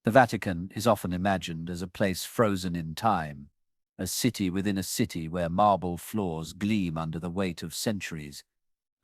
The Vatican is often imagined as a place frozen in time, a city within a city where marble floors gleam under the weight of centuries,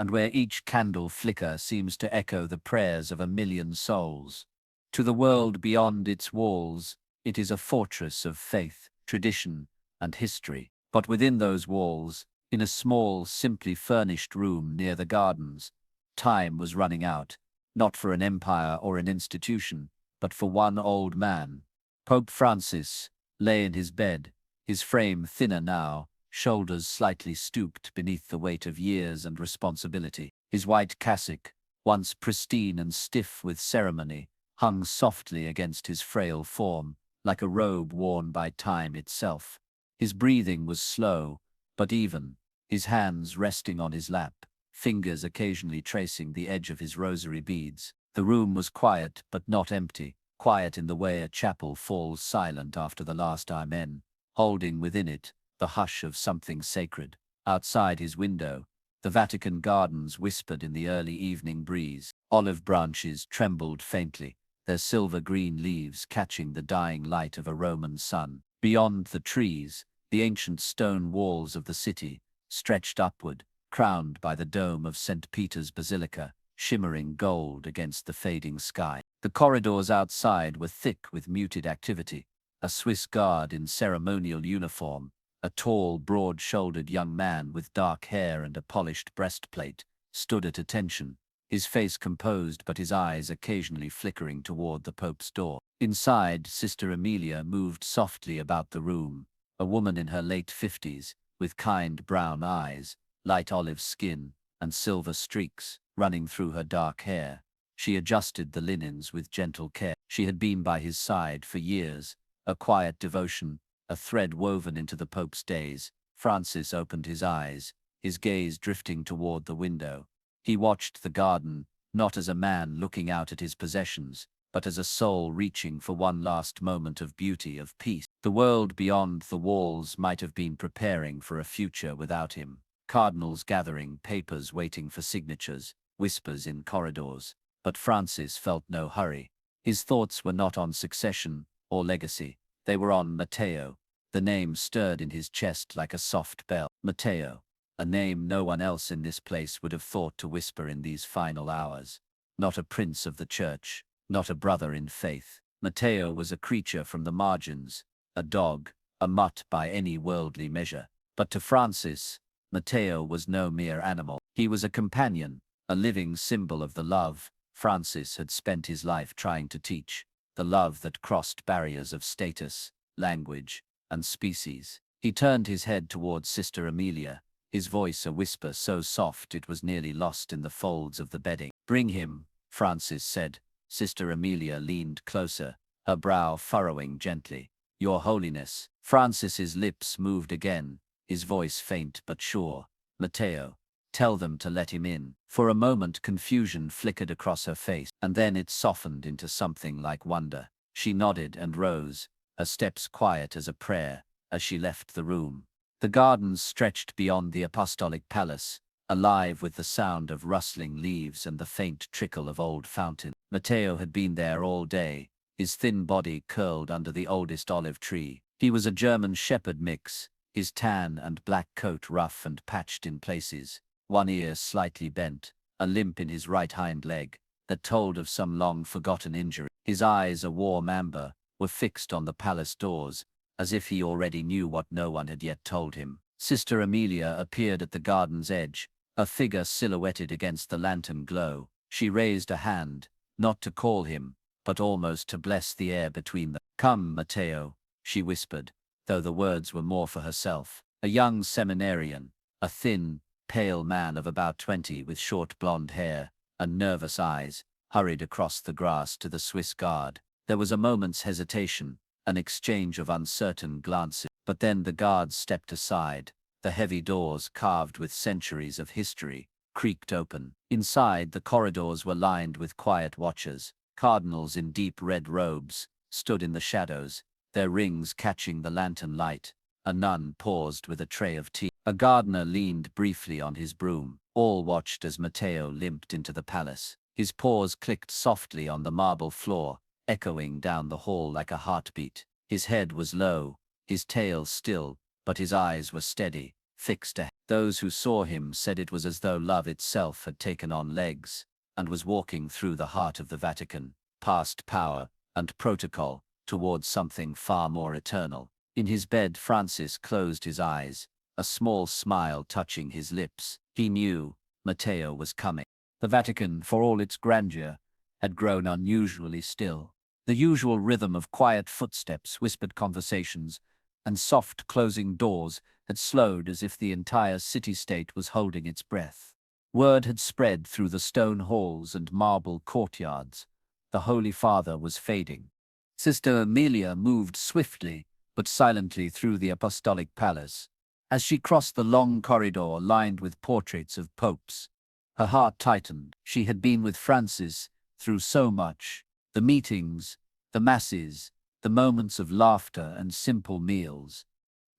and where each candle flicker seems to echo the prayers of a million souls. To the world beyond its walls, it is a fortress of faith, tradition, and history. But within those walls, in a small, simply furnished room near the gardens, time was running out, not for an empire or an institution, but for one old man. Pope Francis lay in his bed, his frame thinner now, shoulders slightly stooped beneath the weight of years and responsibility. His white cassock, once pristine and stiff with ceremony, hung softly against his frail form, like a robe worn by time itself. His breathing was slow, but even, his hands resting on his lap, fingers occasionally tracing the edge of his rosary beads. The room was quiet, but not empty, quiet in the way a chapel falls silent after the last Amen, holding within it the hush of something sacred. Outside his window, the Vatican gardens whispered in the early evening breeze. Olive branches trembled faintly, their silver-green leaves catching the dying light of a Roman sun. Beyond the trees, the ancient stone walls of the city stretched upward, crowned by the dome of St. Peter's Basilica, shimmering gold against the fading sky. The corridors outside were thick with muted activity. A Swiss guard in ceremonial uniform, a tall, broad-shouldered young man with dark hair and a polished breastplate, stood at attention, his face composed but his eyes occasionally flickering toward the Pope's door. Inside, Sister Amelia moved softly about the room, a woman in her late 50s, with kind brown eyes, light olive skin, and silver streaks running through her dark hair. She adjusted the linens with gentle care. She had been by his side for years, a quiet devotion, a thread woven into the Pope's days. Francis opened his eyes, his gaze drifting toward the window. He watched the garden, not as a man looking out at his possessions, but as a soul reaching for one last moment of beauty, of peace. The world beyond the walls might have been preparing for a future without him. Cardinals gathering, papers waiting for signatures, whispers in corridors. But Francis felt no hurry. His thoughts were not on succession or legacy. They were on Matteo. The name stirred in his chest like a soft bell. Matteo, a name no one else in this place would have thought to whisper in these final hours. Not a prince of the church, not a brother in faith. Matteo was a creature from the margins, a dog, a mutt by any worldly measure. But to Francis, Matteo was no mere animal. He was a companion, a living symbol of the love Francis had spent his life trying to teach, the love that crossed barriers of status, language, and species. He turned his head towards Sister Amelia, his voice a whisper so soft it was nearly lost in the folds of the bedding. "Bring him," Francis said. Sister Amelia leaned closer, her brow furrowing gently. "Your Holiness." Francis's lips moved again, his voice faint but sure. "Matteo, tell them to let him in." For a moment confusion flickered across her face, and then it softened into something like wonder. She nodded and rose, her steps quiet as a prayer, as she left the room. The gardens stretched beyond the apostolic palace, alive with the sound of rustling leaves and the faint trickle of old fountains. Matteo had been there all day, his thin body curled under the oldest olive tree. He was a German shepherd mix, his tan and black coat rough and patched in places, one ear slightly bent, a limp in his right hind leg that told of some long-forgotten injury. His eyes, a warm amber, were fixed on the palace doors, as if he already knew what no one had yet told him. Sister Amelia appeared at the garden's edge, a figure silhouetted against the lantern glow. She raised a hand, not to call him, but almost to bless the air between them. "Come, Matteo," she whispered, though the words were more for herself. A young seminarian, a thin, pale man of about 20 with short blonde hair and nervous eyes, hurried across the grass to the Swiss guard. There was a moment's hesitation, an exchange of uncertain glances, but then the guard stepped aside. The heavy doors, carved with centuries of history, creaked open. Inside, the corridors were lined with quiet watchers. Cardinals in deep red robes stood in the shadows, their rings catching the lantern light. A nun paused with a tray of tea. A gardener leaned briefly on his broom. All watched as Matteo limped into the palace. His paws clicked softly on the marble floor, echoing down the hall like a heartbeat. His head was low, his tail still, but his eyes were steady, fixed ahead. Those who saw him said it was as though love itself had taken on legs and was walking through the heart of the Vatican, past power and protocol, towards something far more eternal. In his bed, Francis closed his eyes, a small smile touching his lips. He knew Matteo was coming. The Vatican, for all its grandeur, had grown unusually still. The usual rhythm of quiet footsteps, whispered conversations, and soft closing doors had slowed as if the entire city-state was holding its breath. Word had spread through the stone halls and marble courtyards. The Holy Father was fading. Sister Amelia moved swiftly but silently through the apostolic palace. As she crossed the long corridor lined with portraits of popes, her heart tightened. She had been with Francis through so much: the meetings, the masses, the moments of laughter and simple meals.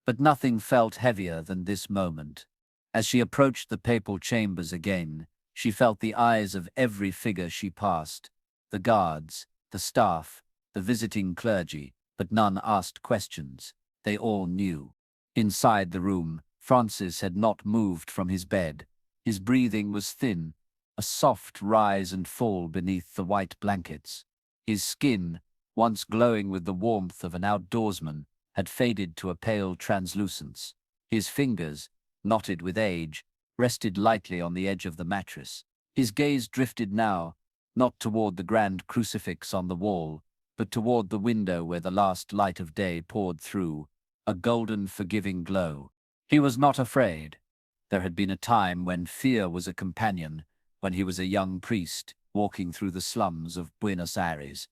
But nothing felt heavier than this moment. As she approached the papal chambers again, she felt the eyes of every figure she passed: the guards, the staff, the visiting clergy, but none asked questions. They all knew. Inside the room, Francis had not moved from his bed. His breathing was thin, a soft rise and fall beneath the white blankets. His skin, once glowing with the warmth of an outdoorsman, had faded to a pale translucence. His fingers, knotted with age, rested lightly on the edge of the mattress. His gaze drifted now, not toward the grand crucifix on the wall, but toward the window where the last light of day poured through, a golden, forgiving glow. He was not afraid. There had been a time when fear was a companion, when he was a young priest walking through the slums of Buenos Aires,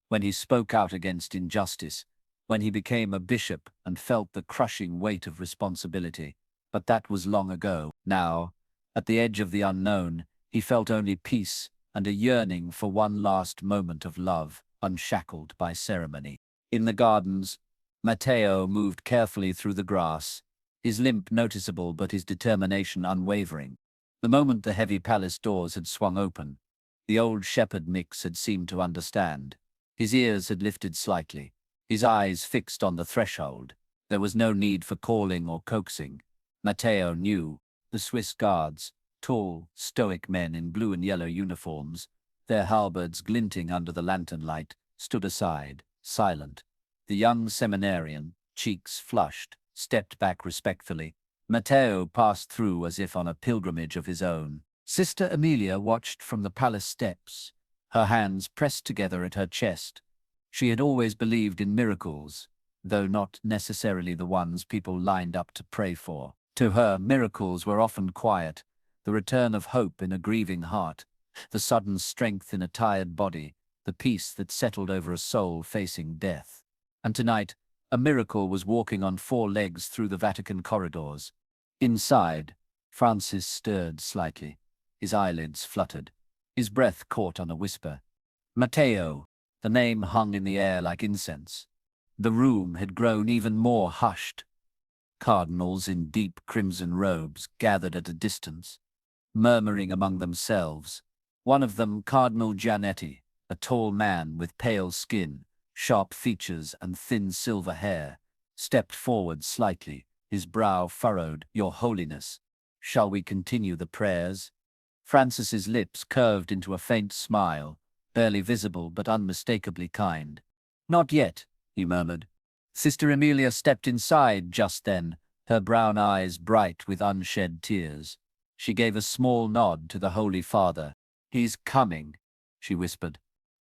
when he spoke out against injustice, when he became a bishop and felt the crushing weight of responsibility. But that was long ago. Now, at the edge of the unknown, he felt only peace and a yearning for one last moment of love, unshackled by ceremony. In the gardens, Matteo moved carefully through the grass, his limp noticeable but his determination unwavering. The moment the heavy palace doors had swung open, the old shepherd mix had seemed to understand. His ears had lifted slightly, his eyes fixed on the threshold. There was no need for calling or coaxing. Matteo knew. The Swiss guards, tall, stoic men in blue and yellow uniforms, their halberds glinting under the lantern light, stood aside, silent. The young seminarian, cheeks flushed, stepped back respectfully. Matteo passed through as if on a pilgrimage of his own. Sister Amelia watched from the palace steps, her hands pressed together at her chest. She had always believed in miracles, though not necessarily the ones people lined up to pray for. To her, miracles were often quiet, the return of hope in a grieving heart, the sudden strength in a tired body, the peace that settled over a soul facing death. And tonight, a miracle was walking on four legs through the Vatican corridors. Inside, Francis stirred slightly. His eyelids fluttered. His breath caught on a whisper. Matteo. The name hung in the air like incense. The room had grown even more hushed. Cardinals in deep crimson robes gathered at a distance, murmuring among themselves. One of them, Cardinal Giannetti, a tall man with pale skin, sharp features and thin silver hair, stepped forward slightly, his brow furrowed. Your Holiness, shall we continue the prayers? Francis's lips curved into a faint smile, barely visible but unmistakably kind. Not yet, he murmured. Sister Amelia stepped inside just then, her brown eyes bright with unshed tears. She gave a small nod to the Holy Father. He's coming, she whispered.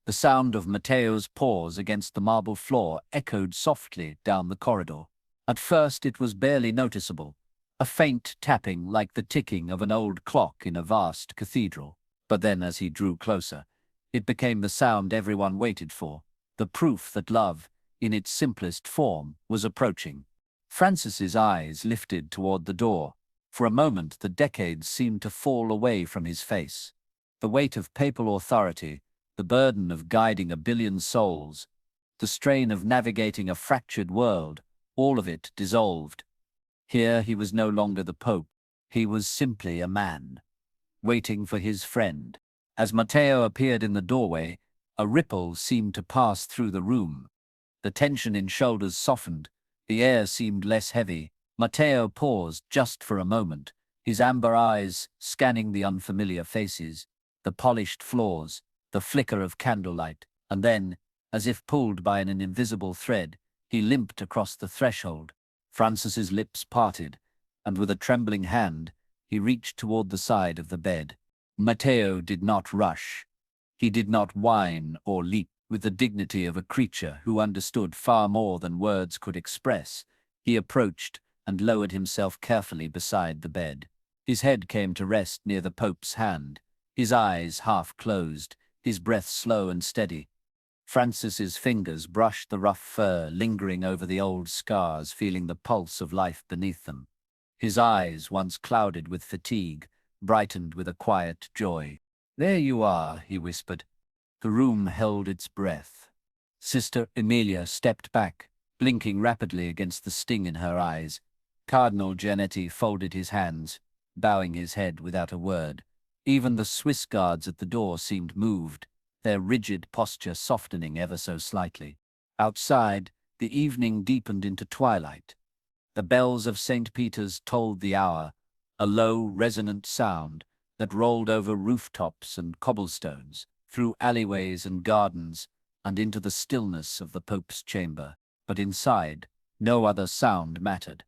The sound of Matteo's paws against the marble floor echoed softly down the corridor. At first it was barely noticeable, a faint tapping like the ticking of an old clock in a vast cathedral. But then as he drew closer, it became the sound everyone waited for, the proof that love, in its simplest form, was approaching. Francis's eyes lifted toward the door. For a moment the decades seemed to fall away from his face. The weight of papal authority, the burden of guiding a billion souls, the strain of navigating a fractured world, all of it dissolved. Here he was no longer the Pope. He was simply a man, waiting for his friend. As Matteo appeared in the doorway, A ripple seemed to pass through the room. The tension in shoulders softened. The air seemed less heavy. Matteo paused just for a moment, his amber eyes scanning the unfamiliar faces, the polished floors, the flicker of candlelight, and then, as if pulled by an invisible thread, he limped across the threshold. Francis's lips parted, and with a trembling hand, he reached toward the side of the bed. Matteo did not rush. He did not whine or leap. With the dignity of a creature who understood far more than words could express, he approached and lowered himself carefully beside the bed. His head came to rest near the Pope's hand, his eyes half closed, his breath slow and steady. Francis's fingers brushed the rough fur, lingering over the old scars, feeling the pulse of life beneath them. His eyes, once clouded with fatigue, brightened with a quiet joy. "There you are," he whispered. The room held its breath. Sister Emilia stepped back, blinking rapidly against the sting in her eyes. Cardinal Giannetti folded his hands, bowing his head without a word. Even the Swiss guards at the door seemed moved, their rigid posture softening ever so slightly. Outside, the evening deepened into twilight. The bells of St. Peter's tolled the hour, a low, resonant sound that rolled over rooftops and cobblestones, through alleyways and gardens, and into the stillness of the Pope's chamber. But inside, no other sound mattered.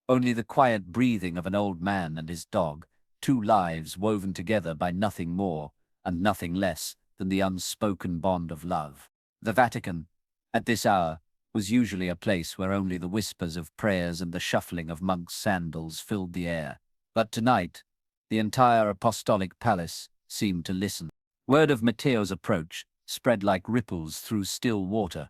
Only the quiet breathing of an old man and his dog, two lives woven together by nothing more and nothing less than the unspoken bond of love. The Vatican, at this hour, was usually a place where only the whispers of prayers and the shuffling of monks' sandals filled the air. But tonight, the entire apostolic palace seemed to listen. Word of Matteo's approach spread like ripples through still water.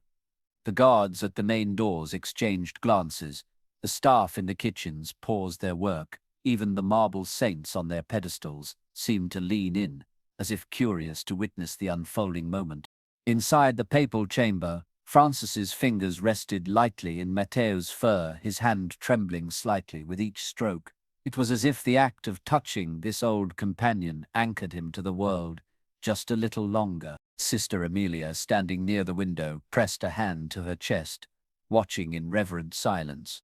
The guards at the main doors exchanged glances. The staff in the kitchens paused their work. Even the marble saints on their pedestals seemed to lean in, as if curious to witness the unfolding moment. Inside the papal chamber, Francis's fingers rested lightly in Matteo's fur, his hand trembling slightly with each stroke. It was as if the act of touching this old companion anchored him to the world just a little longer. Sister Emilia, standing near the window, pressed a hand to her chest, watching in reverent silence.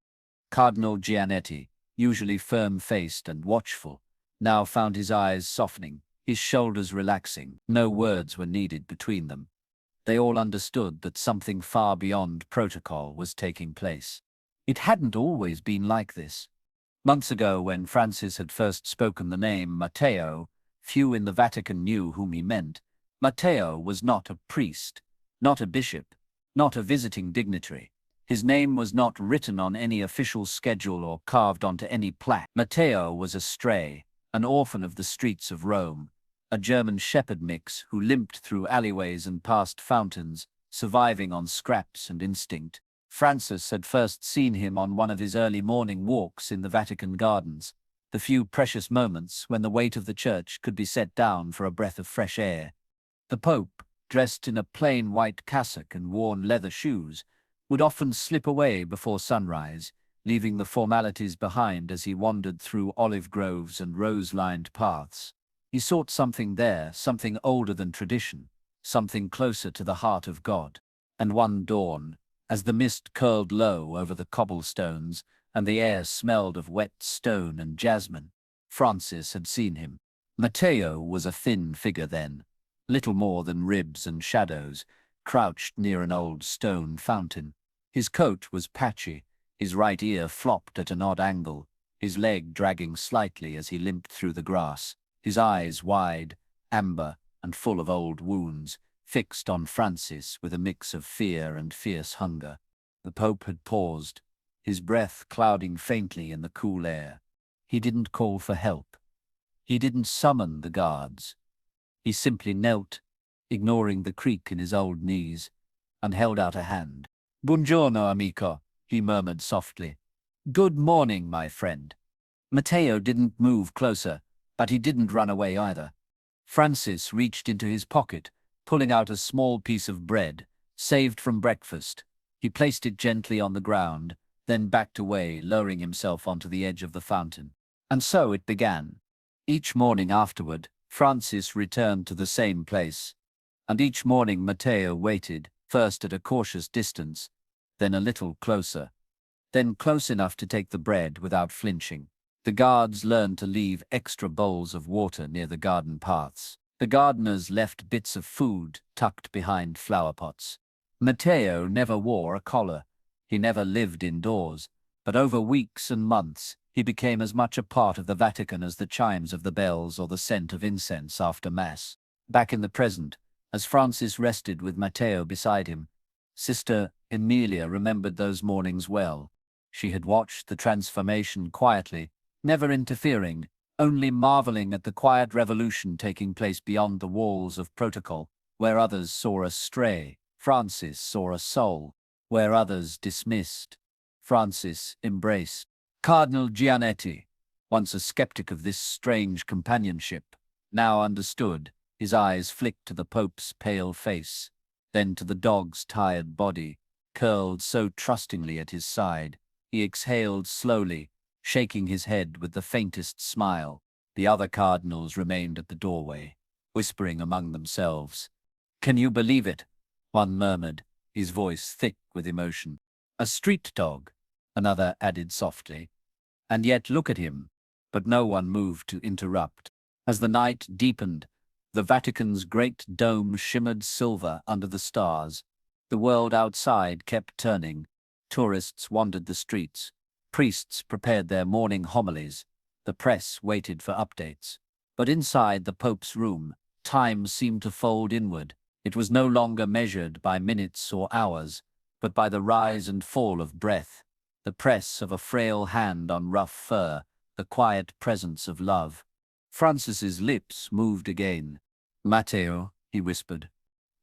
Cardinal Giannetti, usually firm-faced and watchful, now found his eyes softening, his shoulders relaxing. No words were needed between them. They all understood that something far beyond protocol was taking place. It hadn't always been like this. Months ago, when Francis had first spoken the name Matteo, few in the Vatican knew whom he meant. Matteo was not a priest, not a bishop, not a visiting dignitary. His name was not written on any official schedule or carved onto any plaque. Matteo was a stray, an orphan of the streets of Rome, a German shepherd mix who limped through alleyways and past fountains, surviving on scraps and instinct. Francis had first seen him on one of his early morning walks in the Vatican gardens, the few precious moments when the weight of the church could be set down for a breath of fresh air. The Pope, dressed in a plain white cassock and worn leather shoes, would often slip away before sunrise, leaving the formalities behind as he wandered through olive groves and rose-lined paths. He sought something there, something older than tradition, something closer to the heart of God. And one dawn, as the mist curled low over the cobblestones and the air smelled of wet stone and jasmine, Francis had seen him. Matteo was a thin figure then, little more than ribs and shadows, crouched near an old stone fountain. His coat was patchy, his right ear flopped at an odd angle, his leg dragging slightly as he limped through the grass, his eyes wide, amber, and full of old wounds, fixed on Francis with a mix of fear and fierce hunger. The Pope had paused, his breath clouding faintly in the cool air. He didn't call for help. He didn't summon the guards. He simply knelt, ignoring the creak in his old knees, and held out a hand. "Buongiorno, amico," he murmured softly. "Good morning, my friend." Matteo didn't move closer, but he didn't run away either. Francis reached into his pocket, pulling out a small piece of bread, saved from breakfast. He placed it gently on the ground, then backed away, lowering himself onto the edge of the fountain. And so it began. Each morning afterward, Francis returned to the same place. And each morning Matteo waited, first at a cautious distance, then a little closer, then close enough to take the bread without flinching. The guards learned to leave extra bowls of water near the garden paths. The gardeners left bits of food tucked behind flower pots. Matteo never wore a collar. He never lived indoors, but over weeks and months he became as much a part of the Vatican as the chimes of the bells or the scent of incense after Mass. Back in the present, as Francis rested with Matteo beside him, Sister Emilia remembered those mornings well. She had watched the transformation quietly, never interfering, only marveling at the quiet revolution taking place beyond the walls of protocol. Where others saw a stray, Francis saw a soul. Where others dismissed, Francis embraced. Cardinal Giannetti, once a skeptic of this strange companionship, now understood. His eyes flicked to the Pope's pale face, then to the dog's tired body, curled so trustingly at his side. He exhaled slowly, shaking his head with the faintest smile. The other cardinals remained at the doorway, whispering among themselves. "Can you believe it?" one murmured, his voice thick with emotion. "A street dog," another added softly. "And yet look at him." But no one moved to interrupt. As the night deepened, the Vatican's great dome shimmered silver under the stars. The world outside kept turning. Tourists wandered the streets. Priests prepared their morning homilies. The press waited for updates. But inside the Pope's room, time seemed to fold inward. It was no longer measured by minutes or hours, but by the rise and fall of breath, the press of a frail hand on rough fur, the quiet presence of love. Francis's lips moved again. "Matteo," he whispered.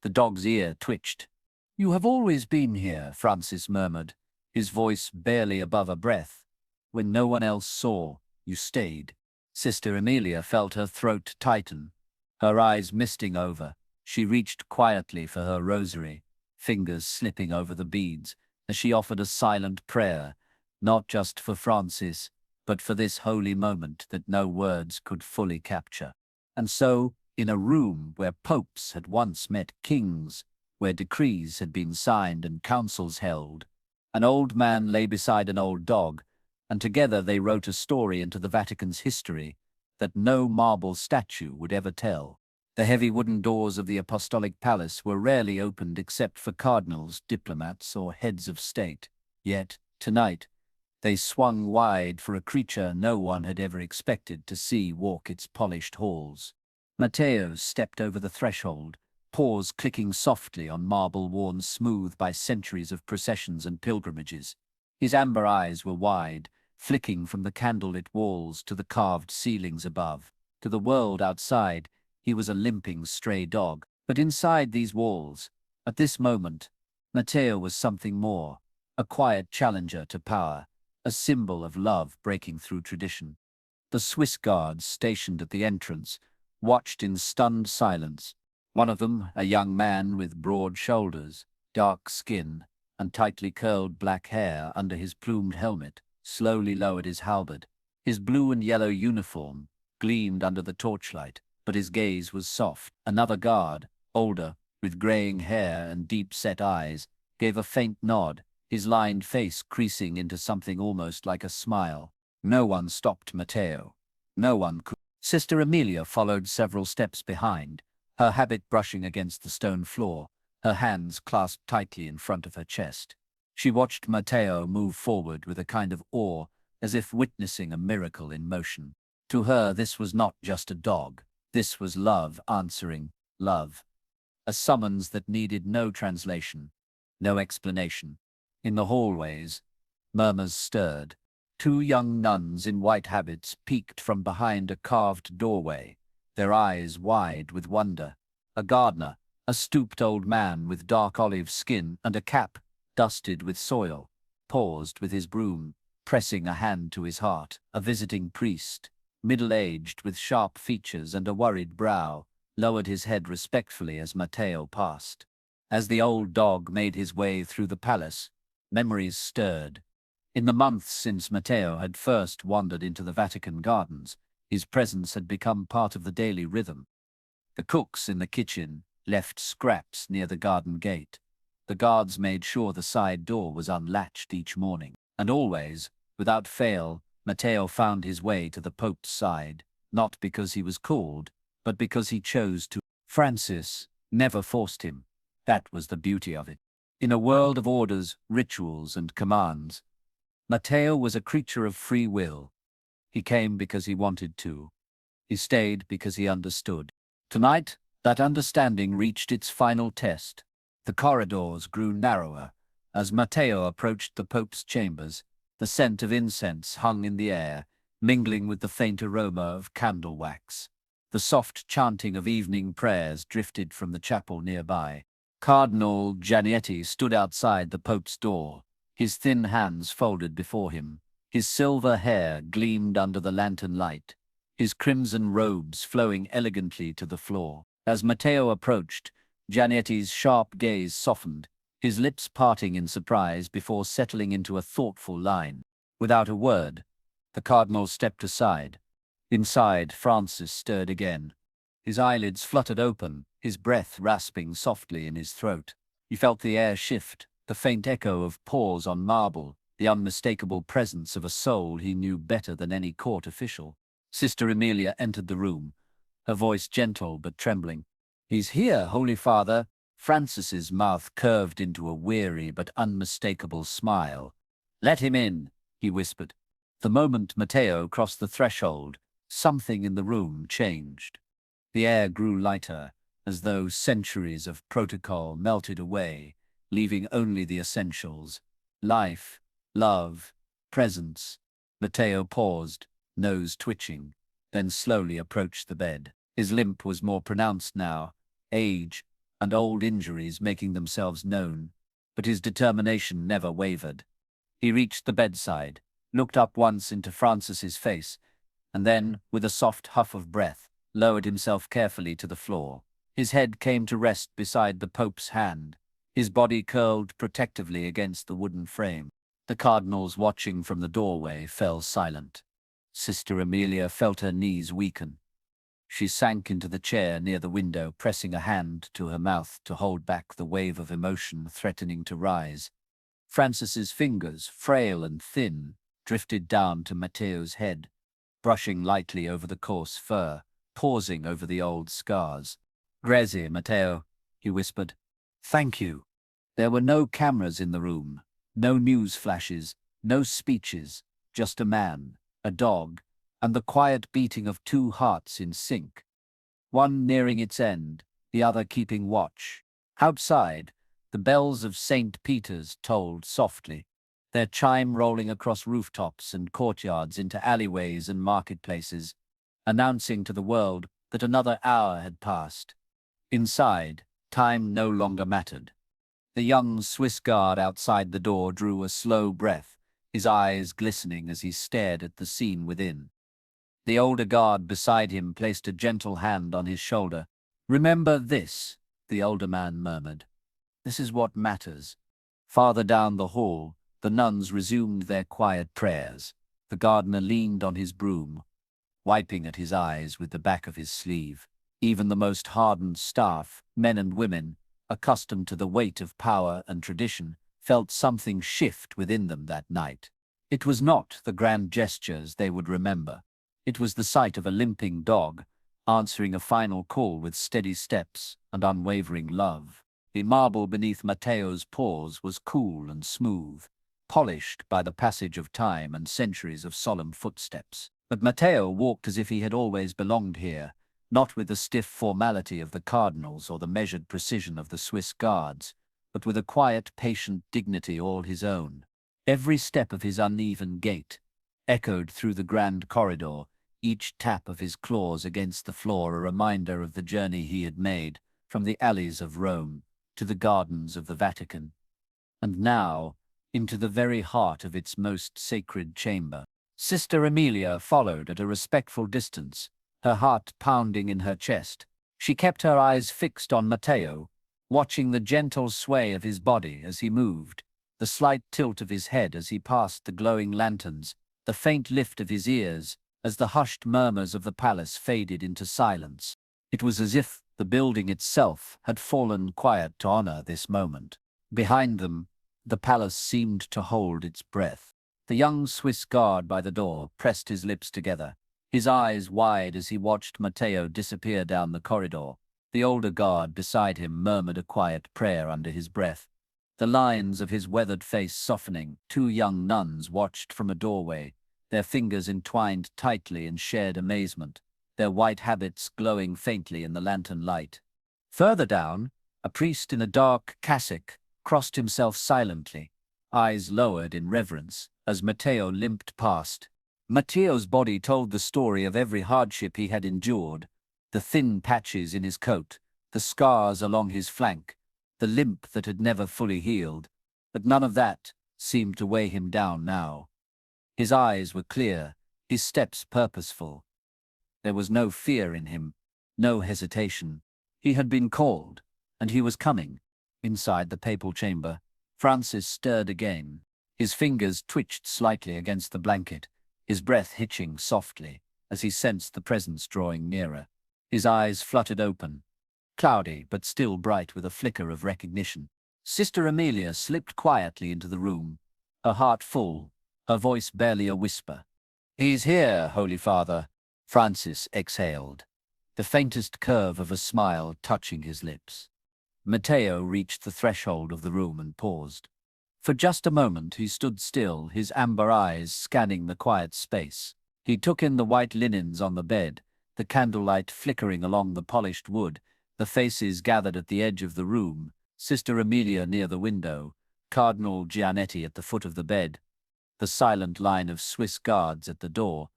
The dog's ear twitched. "You have always been here," Francis murmured, his voice barely above a breath. "When no one else saw, you stayed." Sister Emilia felt her throat tighten, her eyes misting over. She reached quietly for her rosary, fingers slipping over the beads, as she offered a silent prayer, not just for Francis, but for this holy moment that no words could fully capture. And so, in a room where popes had once met kings, where decrees had been signed and councils held, an old man lay beside an old dog, and together they wrote a story into the Vatican's history that no marble statue would ever tell. The heavy wooden doors of the Apostolic Palace were rarely opened except for cardinals, diplomats, or heads of state. Yet, tonight, they swung wide for a creature no one had ever expected to see walk its polished halls. Matteo stepped over the threshold, paws clicking softly on marble worn smooth by centuries of processions and pilgrimages. His amber eyes were wide, flicking from the candlelit walls to the carved ceilings above. To the world outside, he was a limping stray dog. But inside these walls, at this moment, Matteo was something more, a quiet challenger to power, a symbol of love breaking through tradition. The Swiss guards stationed at the entrance watched in stunned silence. One of them, a young man with broad shoulders, dark skin, and tightly curled black hair under his plumed helmet, slowly lowered his halberd. His blue and yellow uniform gleamed under the torchlight, but his gaze was soft. Another guard, older, with graying hair and deep-set eyes, gave a faint nod, his lined face creasing into something almost like a smile. No one stopped Matteo. No one could. Sister Emilia followed several steps behind, her habit brushing against the stone floor, her hands clasped tightly in front of her chest. She watched Matteo move forward with a kind of awe, as if witnessing a miracle in motion. To her, this was not just a dog. This was love answering love. A summons that needed no translation, no explanation. In the hallways, murmurs stirred. Two young nuns in white habits peeked from behind a carved doorway, their eyes wide with wonder. A gardener, a stooped old man with dark olive skin and a cap dusted with soil, paused with his broom, pressing a hand to his heart. A visiting priest, middle-aged with sharp features and a worried brow, lowered his head respectfully as Matteo passed. As the old dog made his way through the palace, memories stirred. In the months since Matteo had first wandered into the Vatican gardens, his presence had become part of the daily rhythm. The cooks in the kitchen, left scraps near the garden gate. The guards made sure the side door was unlatched each morning. And always, without fail, Matteo found his way to the Pope's side, not because he was called, but because he chose to. Francis never forced him. That was the beauty of it. In a world of orders, rituals, and commands, Matteo was a creature of free will. He came because he wanted to. He stayed because he understood. Tonight, that understanding reached its final test. The corridors grew narrower. As Matteo approached the Pope's chambers, the scent of incense hung in the air, mingling with the faint aroma of candle wax. The soft chanting of evening prayers drifted from the chapel nearby. Cardinal Giannetti stood outside the Pope's door, his thin hands folded before him. His silver hair gleamed under the lantern light, his crimson robes flowing elegantly to the floor. As Matteo approached, Giannetti's sharp gaze softened, his lips parting in surprise before settling into a thoughtful line. Without a word, the cardinal stepped aside. Inside, Francis stirred again. His eyelids fluttered open, his breath rasping softly in his throat. He felt the air shift, the faint echo of paws on marble, the unmistakable presence of a soul he knew better than any court official. Sister Emilia entered the room, her voice gentle but trembling. "He's here, Holy Father." Francis's mouth curved into a weary but unmistakable smile. "Let him in," he whispered. The moment Matteo crossed the threshold, something in the room changed. The air grew lighter, as though centuries of protocol melted away, leaving only the essentials: life, love, presence. Matteo paused, nose twitching, then slowly approached the bed. His limp was more pronounced now, age and old injuries making themselves known, but his determination never wavered. He reached the bedside, looked up once into Francis's face, and then, with a soft huff of breath, lowered himself carefully to the floor. His head came to rest beside the Pope's hand, his body curled protectively against the wooden frame. The cardinals watching from the doorway fell silent. Sister Emilia felt her knees weaken. She sank into the chair near the window, pressing a hand to her mouth to hold back the wave of emotion threatening to rise. Francis's fingers, frail and thin, drifted down to Matteo's head, brushing lightly over the coarse fur, pausing over the old scars. "Grazie, Matteo," he whispered. "Thank you." There were no cameras in the room, no news flashes, no speeches, just a man, a dog, and the quiet beating of two hearts in sync, one nearing its end, the other keeping watch. Outside, the bells of St. Peter's tolled softly, their chime rolling across rooftops and courtyards into alleyways and marketplaces, announcing to the world that another hour had passed. Inside, time no longer mattered. The young Swiss guard outside the door drew a slow breath, his eyes glistening as he stared at the scene within. The older guard beside him placed a gentle hand on his shoulder. "Remember this," the older man murmured. "This is what matters." Farther down the hall, the nuns resumed their quiet prayers. The gardener leaned on his broom, wiping at his eyes with the back of his sleeve. Even the most hardened staff, men and women, accustomed to the weight of power and tradition, felt something shift within them that night. It was not the grand gestures they would remember. It was the sight of a limping dog, answering a final call with steady steps and unwavering love. The marble beneath Matteo's paws was cool and smooth, polished by the passage of time and centuries of solemn footsteps. But Matteo walked as if he had always belonged here, not with the stiff formality of the cardinals or the measured precision of the Swiss guards, but with a quiet, patient dignity all his own. Every step of his uneven gait echoed through the grand corridor, each tap of his claws against the floor a reminder of the journey he had made from the alleys of Rome to the gardens of the Vatican, and now into the very heart of its most sacred chamber. Sister Emilia followed at a respectful distance, her heart pounding in her chest. She kept her eyes fixed on Matteo, watching the gentle sway of his body as he moved, the slight tilt of his head as he passed the glowing lanterns, the faint lift of his ears as the hushed murmurs of the palace faded into silence. It was as if The building itself had fallen quiet to honor this moment. Behind them, the palace seemed to hold its breath. The young Swiss guard by the door pressed his lips together, his eyes wide as he watched Matteo disappear down the corridor. The older guard beside him murmured a quiet prayer under his breath. The lines of his weathered face softening, two young nuns watched from a doorway, their fingers entwined tightly in shared amazement, their white habits glowing faintly in the lantern light. Further down, a priest in a dark cassock crossed himself silently, eyes lowered in reverence, as Matteo limped past. Matteo's body told the story of every hardship he had endured, the thin patches in his coat, the scars along his flank, the limp that had never fully healed, but none of that seemed to weigh him down now. His eyes were clear, his steps purposeful. There was no fear in him, no hesitation. He had been called, and he was coming. Inside the papal chamber, Francis stirred again. His fingers twitched slightly against the blanket, his breath hitching softly as he sensed the presence drawing nearer. His eyes fluttered open, cloudy but still bright with a flicker of recognition. Sister Amelia slipped quietly into the room, her heart full, her voice barely a whisper. "He's here, Holy Father," Francis exhaled, the faintest curve of a smile touching his lips. Matteo reached the threshold of the room and paused. For just a moment he stood still, his amber eyes scanning the quiet space. He took in the white linens on the bed, the candlelight flickering along the polished wood, the faces gathered at the edge of the room, Sister Amelia near the window, Cardinal Giannetti at the foot of the bed, the silent line of Swiss guards at the door.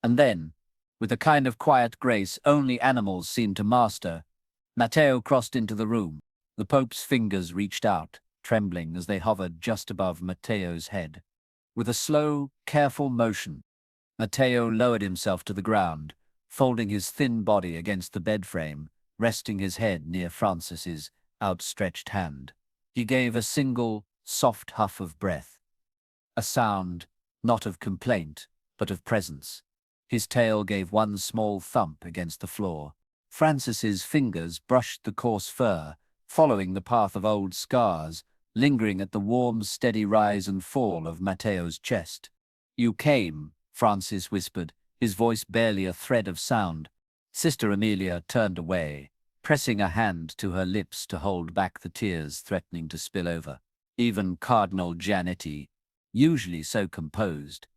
And then, with a kind of quiet grace only animals seemed to master, Matteo crossed into the room. The Pope's fingers reached out, trembling as they hovered just above Matteo's head. With a slow, careful motion, Matteo lowered himself to the ground, folding his thin body against the bed frame, resting his head near Francis's outstretched hand. He gave a single, soft huff of breath, a sound not of complaint, but of presence. His tail gave one small thump against the floor. Francis's fingers brushed the coarse fur, following the path of old scars, lingering at the warm, steady rise and fall of Matteo's chest. "You came," Francis whispered, his voice barely a thread of sound. Sister Amelia turned away, pressing a hand to her lips to hold back the tears threatening to spill over. Even Cardinal Giannetti, usually so composed,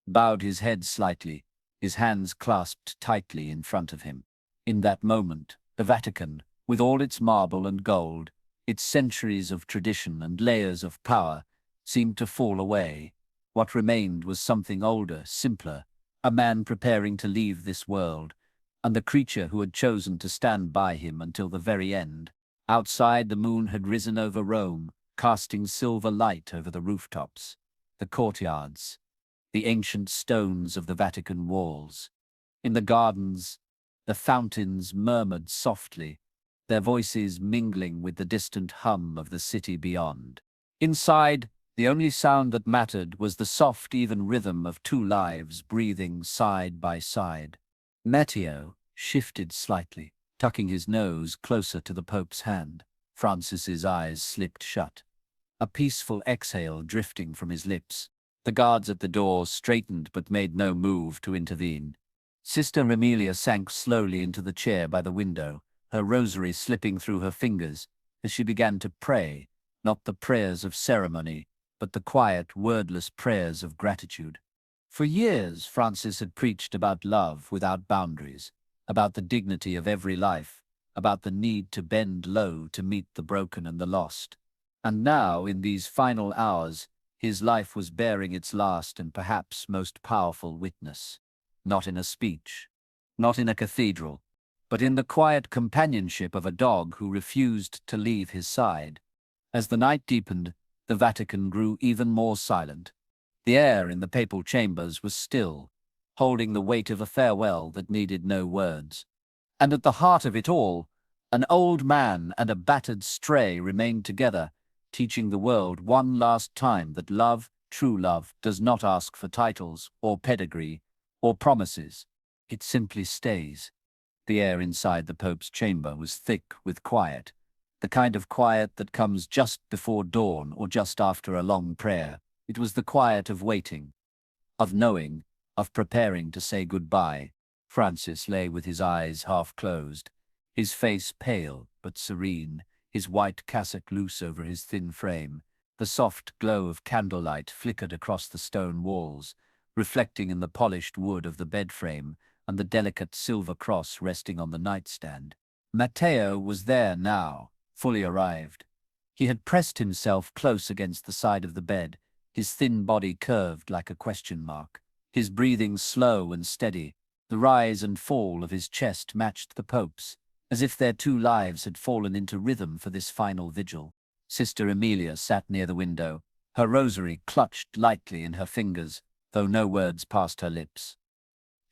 bowed his head slightly, his hands clasped tightly in front of him. In that moment, the Vatican, with all its marble and gold, its centuries of tradition and layers of power, seemed to fall away. What remained was something older, simpler, a man preparing to leave this world, and the creature who had chosen to stand by him until the very end. Outside, the moon had risen over Rome, casting silver light over the rooftops, the courtyards, the ancient stones of the Vatican walls. In the gardens, the fountains murmured softly, their voices mingling with the distant hum of the city beyond. Inside, the only sound that mattered was the soft, even rhythm of two lives breathing side by side. Matteo shifted slightly, tucking his nose closer to the Pope's hand. Francis's eyes slipped shut, a peaceful exhale drifting from his lips. The guards at the door straightened but made no move to intervene. Sister Amelia sank slowly into the chair by the window, her rosary slipping through her fingers as she began to pray, not the prayers of ceremony, but the quiet, wordless prayers of gratitude. For years, Francis had preached about love without boundaries, about the dignity of every life, about the need to bend low to meet the broken and the lost. And now, in these final hours, his life was bearing its last and perhaps most powerful witness. Not in a speech, not in a cathedral, but in the quiet companionship of a dog who refused to leave his side. As the night deepened, the Vatican grew even more silent. The air in the papal chambers was still, holding the weight of a farewell that needed no words. And at the heart of it all, an old man and a battered stray remained together, teaching the world one last time that love, true love, does not ask for titles or pedigree or promises. It simply stays. The air inside the Pope's chamber was thick with quiet, the kind of quiet that comes just before dawn or just after a long prayer. It was the quiet of waiting, of knowing, of preparing to say goodbye. Francis lay with his eyes half closed, his face pale but serene, his white cassock loose over his thin frame. The soft glow of candlelight flickered across the stone walls, reflecting in the polished wood of the bed frame and the delicate silver cross resting on the nightstand. Matteo was there now, fully arrived. He had pressed himself close against the side of the bed, his thin body curved like a question mark, his breathing slow and steady. The rise and fall of his chest matched the Pope's, as if their two lives had fallen into rhythm for this final vigil. Sister Emilia sat near the window, her rosary clutched lightly in her fingers, though no words passed her lips.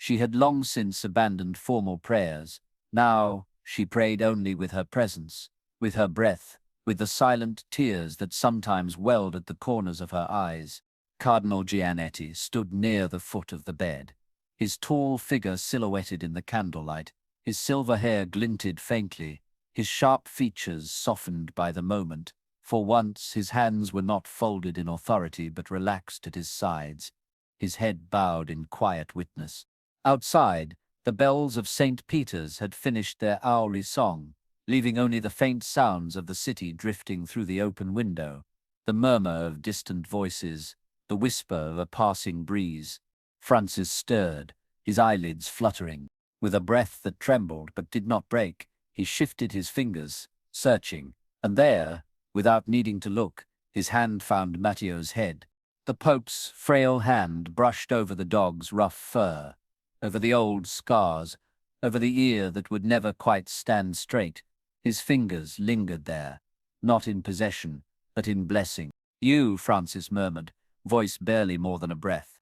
She had long since abandoned formal prayers. Now she prayed only with her presence, with her breath, with the silent tears that sometimes welled at the corners of her eyes. Cardinal Giannetti stood near the foot of the bed, his tall figure silhouetted in the candlelight, his silver hair glinted faintly, his sharp features softened by the moment. For once his hands were not folded in authority but relaxed at his sides, his head bowed in quiet witness. Outside, the bells of St. Peter's had finished their hourly song, leaving only the faint sounds of the city drifting through the open window, the murmur of distant voices, the whisper of a passing breeze. Francis stirred, his eyelids fluttering. With a breath that trembled but did not break, he shifted his fingers, searching, and there, without needing to look, his hand found Matteo's head. The Pope's frail hand brushed over the dog's rough fur, over the old scars, over the ear that would never quite stand straight. His fingers lingered there, not in possession, but in blessing. "You," Francis murmured, voice barely more than a breath.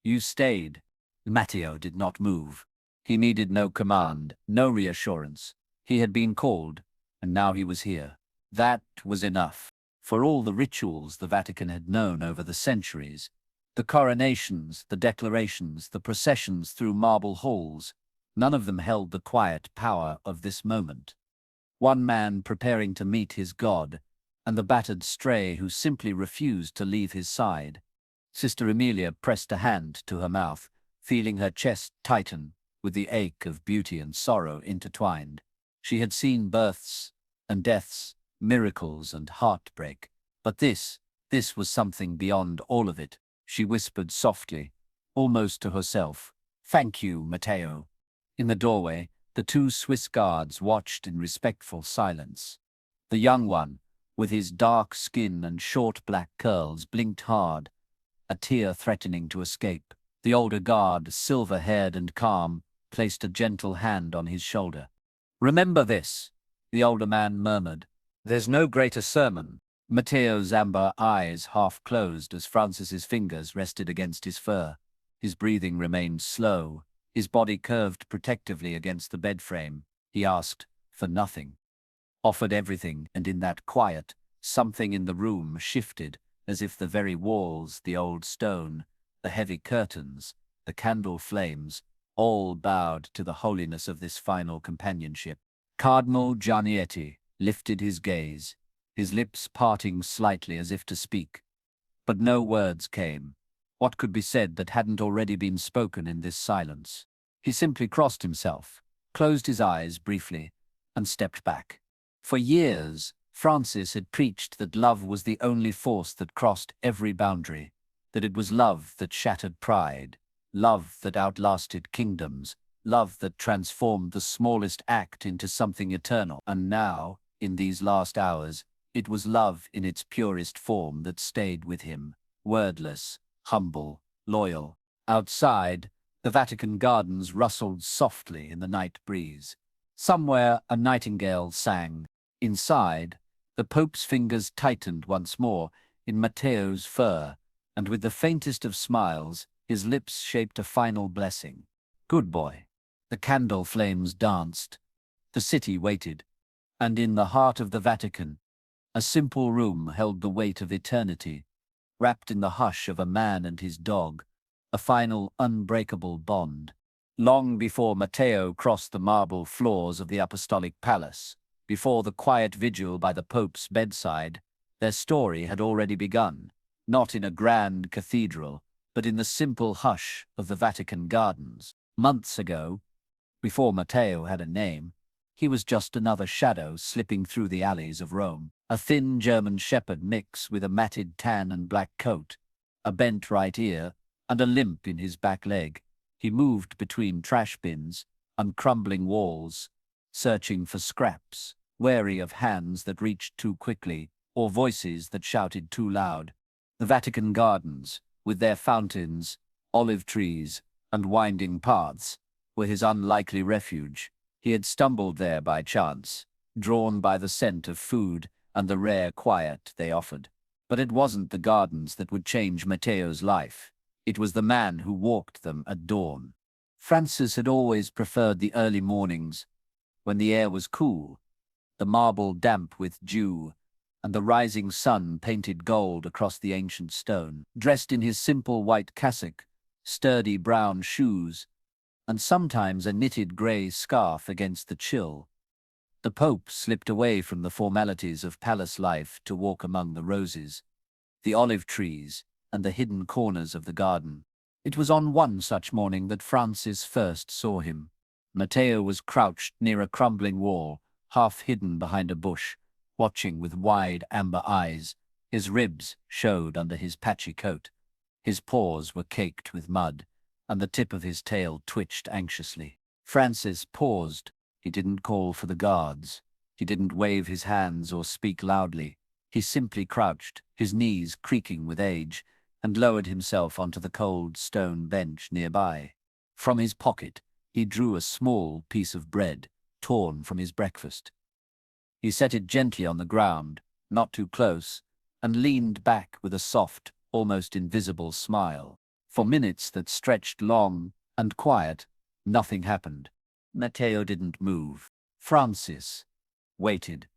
"You stayed." Matteo did not move. He needed no command, no reassurance. He had been called, and now he was here. That was enough. For all the rituals the Vatican had known over the centuries, the coronations, the declarations, the processions through marble halls, none of them held the quiet power of this moment. One man preparing to meet his God, and the battered stray who simply refused to leave his side. Sister Emilia pressed a hand to her mouth, feeling her chest tighten with the ache of beauty and sorrow intertwined. She had seen births and deaths, miracles and heartbreak, but this was something beyond all of it. She whispered softly, almost to herself, "Thank you, Matteo." In the doorway, the two Swiss guards watched in respectful silence. The young one, with his dark skin and short black curls, blinked hard, a tear threatening to escape. The older guard, silver-haired and calm, placed a gentle hand on his shoulder. "Remember this," the older man murmured. "There's no greater sermon." Matteo's amber eyes half closed as Francis's fingers rested against his fur. His breathing remained slow, his body curved protectively against the bed frame. He asked for nothing, offered everything, and in that quiet, something in the room shifted, as if the very walls, the old stone, the heavy curtains, the candle flames, all bowed to the holiness of this final companionship. Cardinal Giannetti lifted his gaze, his lips parting slightly as if to speak. But no words came. What could be said that hadn't already been spoken in this silence? He simply crossed himself, closed his eyes briefly, and stepped back. For years, Francis had preached that love was the only force that crossed every boundary, that it was love that shattered pride, love that outlasted kingdoms, love that transformed the smallest act into something eternal. And now, in these last hours, it was love in its purest form that stayed with him, wordless, humble, loyal. Outside, the Vatican gardens rustled softly in the night breeze. Somewhere a nightingale sang. Inside, the Pope's fingers tightened once more in Matteo's fur, and with the faintest of smiles, his lips shaped a final blessing. "Good boy." The candle flames danced. The city waited. And in the heart of the Vatican, a simple room held the weight of eternity, wrapped in the hush of a man and his dog, a final unbreakable bond. Long before Matteo crossed the marble floors of the Apostolic Palace, before the quiet vigil by the Pope's bedside, their story had already begun, not in a grand cathedral, but in the simple hush of the Vatican gardens. Months ago, before Matteo had a name, he was just another shadow slipping through the alleys of Rome, a thin German shepherd mix with a matted tan and black coat, a bent right ear, and a limp in his back leg. He moved between trash bins and crumbling walls, searching for scraps, wary of hands that reached too quickly or voices that shouted too loud. The Vatican gardens, with their fountains, olive trees, and winding paths, were his unlikely refuge. He had stumbled there by chance, drawn by the scent of food and the rare quiet they offered. But it wasn't the gardens that would change Matteo's life. It was the man who walked them at dawn. Francis had always preferred the early mornings, when the air was cool, the marble damp with dew, and the rising sun painted gold across the ancient stone. Dressed in his simple white cassock, sturdy brown shoes, and sometimes a knitted grey scarf against the chill, the Pope slipped away from the formalities of palace life to walk among the roses, the olive trees, and the hidden corners of the garden. It was on one such morning that Francis first saw him. Matteo was crouched near a crumbling wall, half hidden behind a bush, watching with wide amber eyes. His ribs showed under his patchy coat. His paws were caked with mud, and the tip of his tail twitched anxiously. Francis paused. He didn't call for the guards. He didn't wave his hands or speak loudly. He simply crouched, his knees creaking with age, and lowered himself onto the cold stone bench nearby. From his pocket, he drew a small piece of bread, torn from his breakfast. He set it gently on the ground, not too close, and leaned back with a soft, almost invisible smile. For minutes that stretched long and quiet, nothing happened. Matteo didn't move. Francis waited.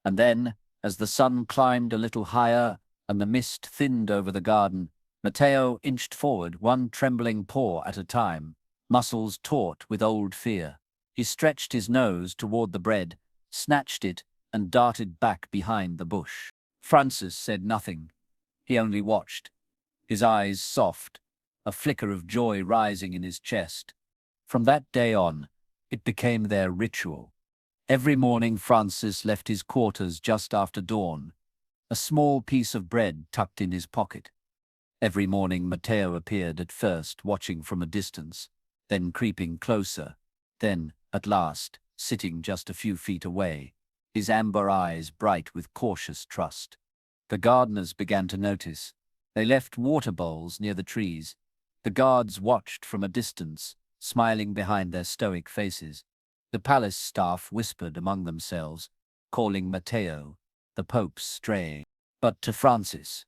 And then, as the sun climbed a little higher and the mist thinned over the garden, Matteo inched forward, one trembling paw at a time, muscles taut with old fear. He stretched his nose toward the bread, snatched it, and darted back behind the bush. Francis said nothing. He only watched, his eyes soft, a flicker of joy rising in his chest. From that day on, it became their ritual. Every morning Francis left his quarters just after dawn, a small piece of bread tucked in his pocket. Every morning Matteo appeared, at first watching from a distance, then creeping closer, then, at last, sitting just a few feet away, his amber eyes bright with cautious trust. The gardeners began to notice. They left water bowls near the trees. The guards watched from a distance, smiling behind their stoic faces. The palace staff whispered among themselves, calling Matteo the Pope's stray. But to Francis,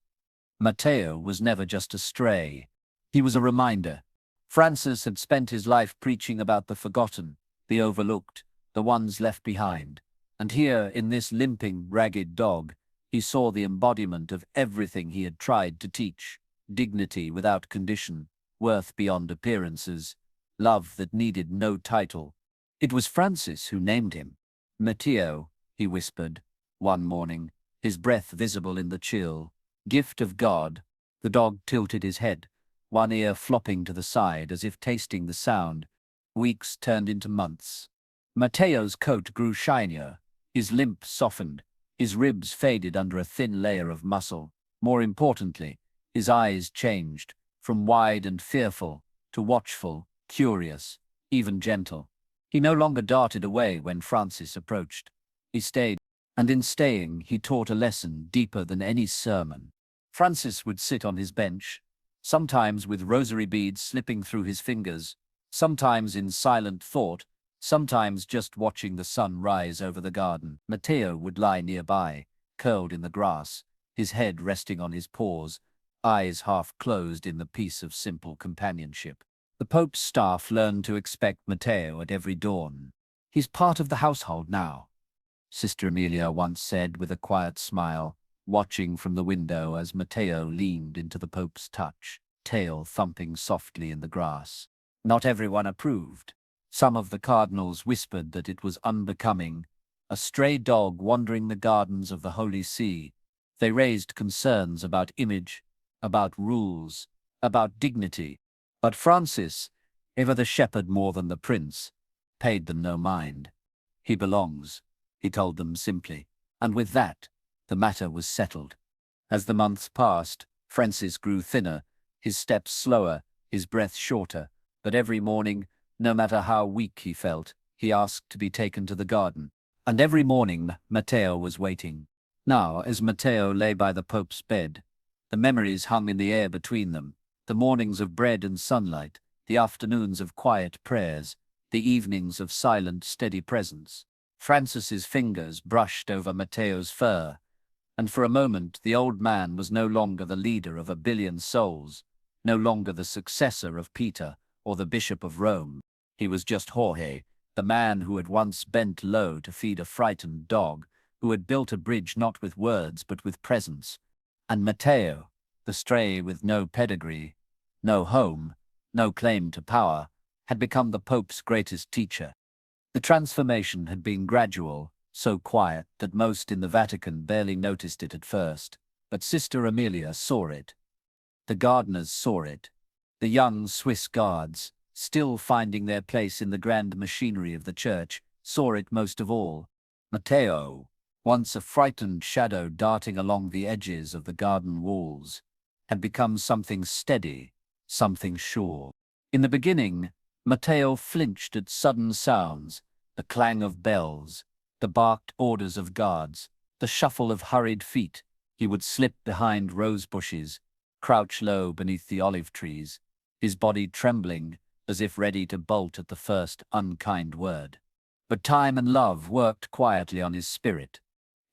Matteo was never just a stray. He was a reminder. Francis had spent his life preaching about the forgotten, the overlooked, the ones left behind. And here, in this limping, ragged dog, he saw the embodiment of everything he had tried to teach: dignity without condition, worth beyond appearances, love that needed no title. It was Francis who named him. Matteo, he whispered, one morning, his breath visible in the chill. Gift of God. The dog tilted his head, one ear flopping to the side as if tasting the sound. Weeks turned into months. Matteo's coat grew shinier, his limp softened, his ribs faded under a thin layer of muscle. More importantly, his eyes changed, from wide and fearful to watchful, curious, even gentle. He no longer darted away when Francis approached. He stayed, and in staying he taught a lesson deeper than any sermon. Francis would sit on his bench, sometimes with rosary beads slipping through his fingers, sometimes in silent thought, sometimes just watching the sun rise over the garden. Matteo would lie nearby, curled in the grass, his head resting on his paws, eyes half closed in the peace of simple companionship. The Pope's staff learned to expect Matteo at every dawn. "He's part of the household now," Sister Emilia once said with a quiet smile, watching from the window as Matteo leaned into the Pope's touch, tail thumping softly in the grass. Not everyone approved. Some of the cardinals whispered that it was unbecoming, a stray dog wandering the gardens of the Holy See. They raised concerns about image, about rules, about dignity. But Francis, ever the shepherd more than the prince, paid them no mind. He belongs, he told them simply, and with that, the matter was settled. As the months passed, Francis grew thinner, his steps slower, his breath shorter, but every morning, no matter how weak he felt, he asked to be taken to the garden. And every morning, Matteo was waiting. Now, as Matteo lay by the Pope's bed, the memories hung in the air between them, the mornings of bread and sunlight, the afternoons of quiet prayers, the evenings of silent, steady presence. Francis's fingers brushed over Matteo's fur, and for a moment the old man was no longer the leader of 1 billion souls, no longer the successor of Peter or the Bishop of Rome. He was just Jorge, the man who had once bent low to feed a frightened dog, who had built a bridge not with words but with presence. And Matteo, the stray with no pedigree, no home, no claim to power, had become the Pope's greatest teacher. The transformation had been gradual, so quiet that most in the Vatican barely noticed it at first. But Sister Amelia saw it. The gardeners saw it. The young Swiss guards, still finding their place in the grand machinery of the church, saw it most of all. Matteo, once a frightened shadow darting along the edges of the garden walls, had become something steady, something sure. In the beginning, Matteo flinched at sudden sounds, the clang of bells, the barked orders of guards, the shuffle of hurried feet. He would slip behind rose bushes, crouch low beneath the olive trees, his body trembling as if ready to bolt at the first unkind word. But time and love worked quietly on his spirit.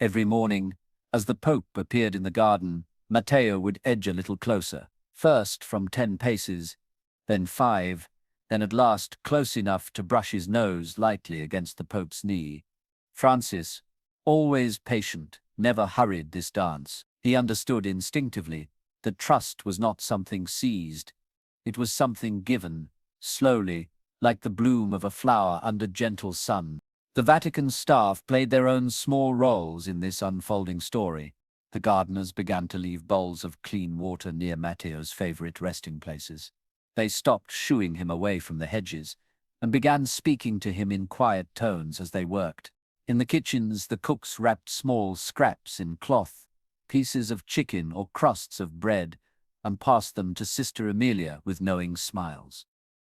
Every morning, as the Pope appeared in the garden, Matteo would edge a little closer, first from 10 paces, then 5, then at last close enough to brush his nose lightly against the Pope's knee. Francis, always patient, never hurried this dance. He understood instinctively that trust was not something seized. It was something given, slowly, like the bloom of a flower under gentle sun. The Vatican staff played their own small roles in this unfolding story. The gardeners began to leave bowls of clean water near Matteo's favorite resting places. They stopped shooing him away from the hedges and began speaking to him in quiet tones as they worked. In the kitchens, the cooks wrapped small scraps in cloth, pieces of chicken or crusts of bread, and passed them to Sister Amelia with knowing smiles.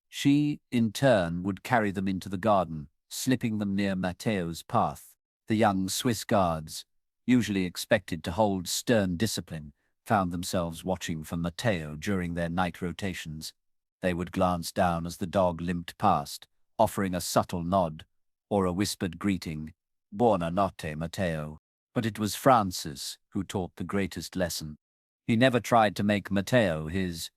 She, in turn, would carry them into the garden, slipping them near Matteo's path. The young Swiss guards, usually expected to hold stern discipline, found themselves watching for Matteo during their night rotations. They would glance down as the dog limped past, offering a subtle nod or a whispered greeting, "Buona notte, Matteo." But it was Francis who taught the greatest lesson. He never tried to make Matteo his.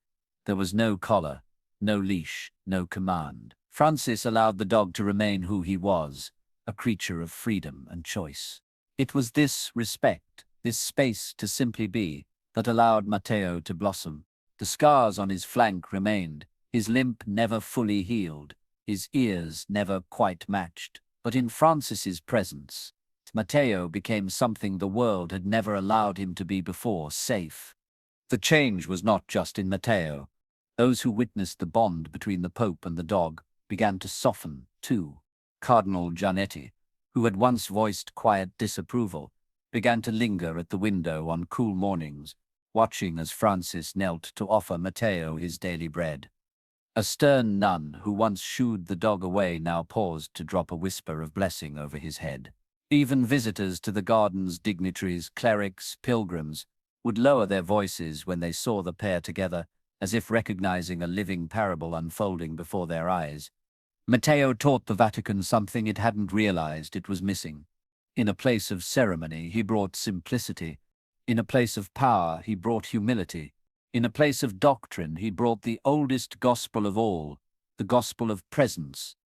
There was no collar, no leash, no command. Francis allowed the dog to remain who he was, a creature of freedom and choice. It was this respect, this space to simply be, that allowed Matteo to blossom. The scars on his flank remained, his limp never fully healed, his ears never quite matched. But in Francis's presence, Matteo became something the world had never allowed him to be before: safe. The change was not just in Matteo. Those who witnessed the bond between the Pope and the dog began to soften, too. Cardinal Giannetti, who had once voiced quiet disapproval, began to linger at the window on cool mornings, watching as Francis knelt to offer Matteo his daily bread. A stern nun who once shooed the dog away now paused to drop a whisper of blessing over his head. Even visitors to the gardens, dignitaries, clerics, pilgrims, would lower their voices when they saw the pair together, as if recognizing a living parable unfolding before their eyes. Matteo taught the Vatican something it hadn't realized it was missing. In a place of ceremony, he brought simplicity. In a place of power, he brought humility. In a place of doctrine, he brought the oldest gospel of all, the gospel of presence.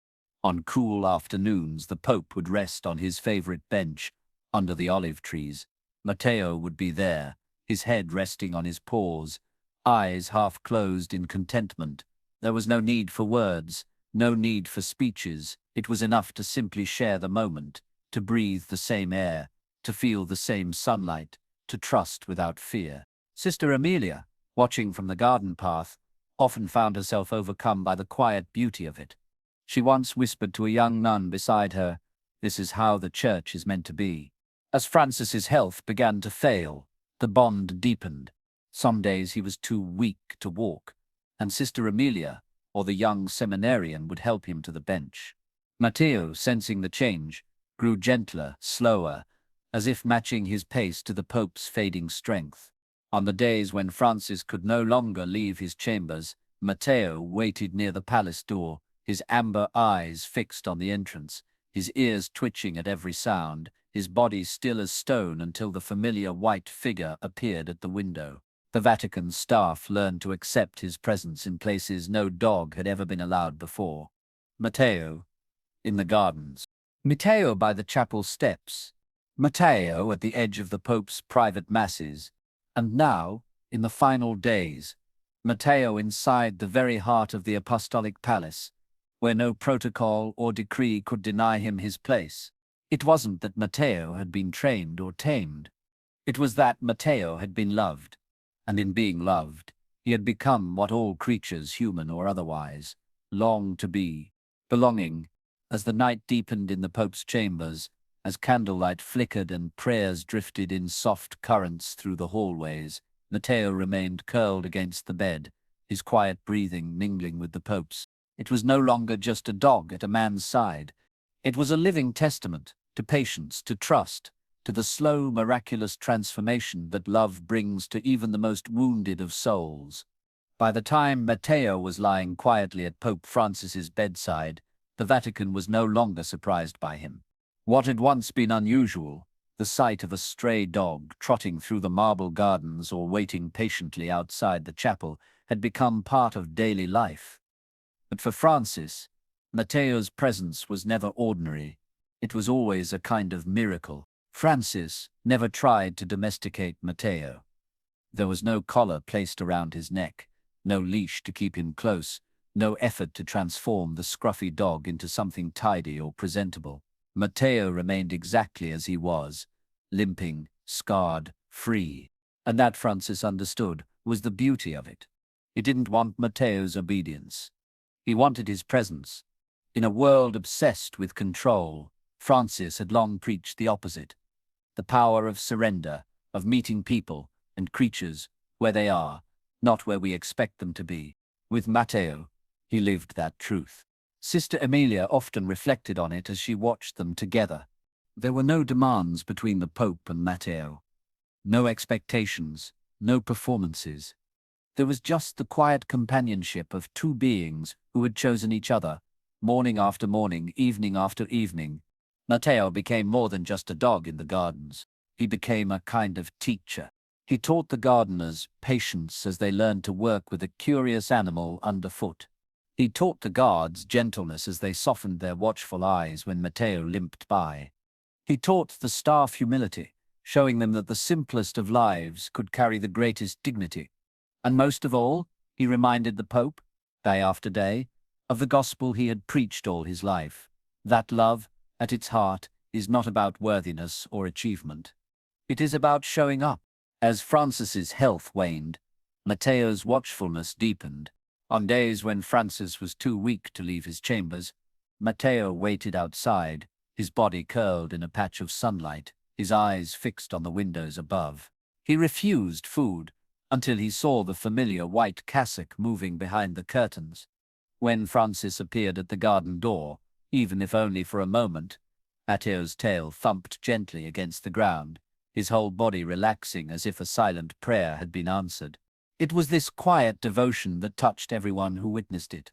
On cool afternoons, the Pope would rest on his favorite bench under the olive trees. Matteo would be there, his head resting on his paws, eyes half closed in contentment, There was no need for words, no need for speeches. It was enough to simply share the moment, to breathe the same air, to feel the same sunlight, to trust without fear. Sister Amelia, watching from the garden path, often found herself overcome by the quiet beauty of it. She once whispered to a young nun beside her, "This is how the church is meant to be." As Francis's health began to fail, the bond deepened. Some days he was too weak to walk, and Sister Amelia, or the young seminarian, would help him to the bench. Matteo, sensing the change, grew gentler, slower, as if matching his pace to the Pope's fading strength. On the days when Francis could no longer leave his chambers, Matteo waited near the palace door, his amber eyes fixed on the entrance, his ears twitching at every sound, his body still as stone until the familiar white figure appeared at the window. The Vatican staff learned to accept his presence in places no dog had ever been allowed before. Matteo in the gardens. Matteo by the chapel steps. Matteo at the edge of the Pope's private masses. And now, in the final days, Matteo inside the very heart of the Apostolic Palace, where no protocol or decree could deny him his place. It wasn't that Matteo had been trained or tamed. It was that Matteo had been loved, and in being loved, he had become what all creatures, human or otherwise, long to be, belonging. As the night deepened in the Pope's chambers, as candlelight flickered and prayers drifted in soft currents through the hallways, Matteo remained curled against the bed, his quiet breathing mingling with the Pope's. It was no longer just a dog at a man's side. It was a living testament to patience, to trust, to the slow, miraculous transformation that love brings to even the most wounded of souls. By the time Matteo was lying quietly at Pope Francis's bedside, the Vatican was no longer surprised by him. What had once been unusual, the sight of a stray dog trotting through the marble gardens or waiting patiently outside the chapel, had become part of daily life. But for Francis, Matteo's presence was never ordinary. It was always a kind of miracle. Francis never tried to domesticate Matteo. There was no collar placed around his neck, no leash to keep him close, no effort to transform the scruffy dog into something tidy or presentable. Matteo remained exactly as he was, limping, scarred, free. And that, Francis understood, was the beauty of it. He didn't want Matteo's obedience. He wanted his presence. In a world obsessed with control, Francis had long preached the opposite. The power of surrender, of meeting people and creatures where they are, not where we expect them to be. With Matteo, he lived that truth. Sister Amelia often reflected on it as she watched them together. There were no demands between the Pope and Matteo. No expectations, no performances. There was just the quiet companionship of two beings who had chosen each other, morning after morning, evening after evening. Matteo became more than just a dog in the gardens. He became a kind of teacher. He taught the gardeners patience as they learned to work with a curious animal underfoot. He taught the guards gentleness as they softened their watchful eyes when Matteo limped by. He taught the staff humility, showing them that the simplest of lives could carry the greatest dignity. And most of all, he reminded the Pope, day after day, of the gospel he had preached all his life. That love, at its heart, is not about worthiness or achievement. It is about showing up. As Francis's health waned, Matteo's watchfulness deepened. On days when Francis was too weak to leave his chambers, Matteo waited outside, his body curled in a patch of sunlight, his eyes fixed on the windows above. He refused food until he saw the familiar white cassock moving behind the curtains. When Francis appeared at the garden door, even if only for a moment, Matteo's tail thumped gently against the ground, his whole body relaxing as if a silent prayer had been answered. It was this quiet devotion that touched everyone who witnessed it.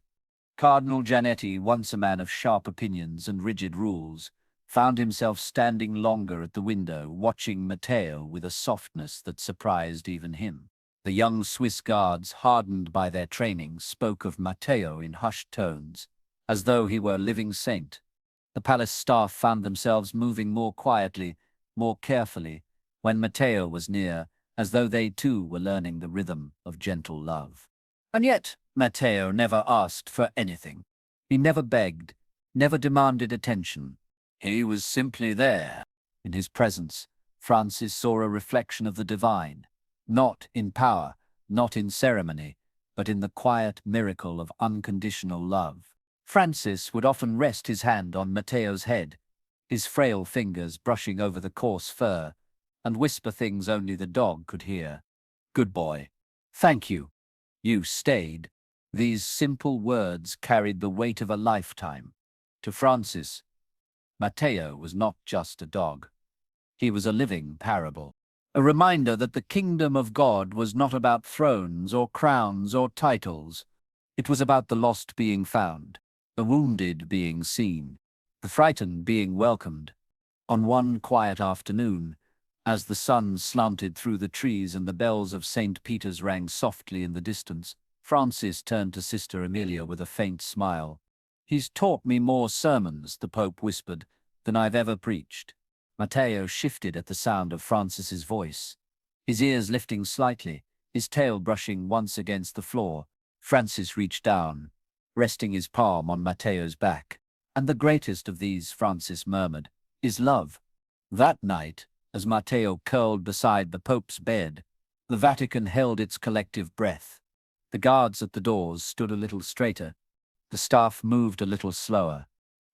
Cardinal Giannetti, once a man of sharp opinions and rigid rules, found himself standing longer at the window, watching Matteo with a softness that surprised even him. The young Swiss guards, hardened by their training, spoke of Matteo in hushed tones, as though he were a living saint. The palace staff found themselves moving more quietly, more carefully, when Matteo was near, as though they too were learning the rhythm of gentle love. And yet, Matteo never asked for anything. He never begged, never demanded attention. He was simply there. In his presence, Francis saw a reflection of the divine, not in power, not in ceremony, but in the quiet miracle of unconditional love. Francis would often rest his hand on Matteo's head, his frail fingers brushing over the coarse fur, and whisper things only the dog could hear. "Good boy. Thank you. You stayed." These simple words carried the weight of a lifetime. To Francis, Matteo was not just a dog. He was a living parable, a reminder that the kingdom of God was not about thrones or crowns or titles. It was about the lost being found, the wounded being seen, the frightened being welcomed. On one quiet afternoon, as the sun slanted through the trees and the bells of St. Peter's rang softly in the distance, Francis turned to Sister Amelia with a faint smile. "He's taught me more sermons," the Pope whispered, "than I've ever preached." Matteo shifted at the sound of Francis's voice, his ears lifting slightly, his tail brushing once against the floor. Francis reached down, resting his palm on Matteo's back. "And the greatest of these," Francis murmured, "is love." That night, as Matteo curled beside the Pope's bed, the Vatican held its collective breath. The guards at the doors stood a little straighter, the staff moved a little slower,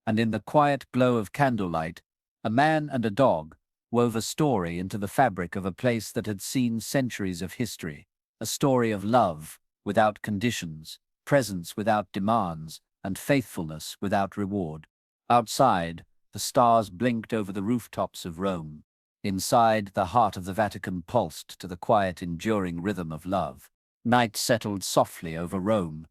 and in the quiet glow of candlelight, a man and a dog wove a story into the fabric of a place that had seen centuries of history, a story of love without conditions, presence without demands, and faithfulness without reward. Outside, the stars blinked over the rooftops of Rome. Inside, the heart of the Vatican pulsed to the quiet, enduring rhythm of love. Night settled softly over Rome,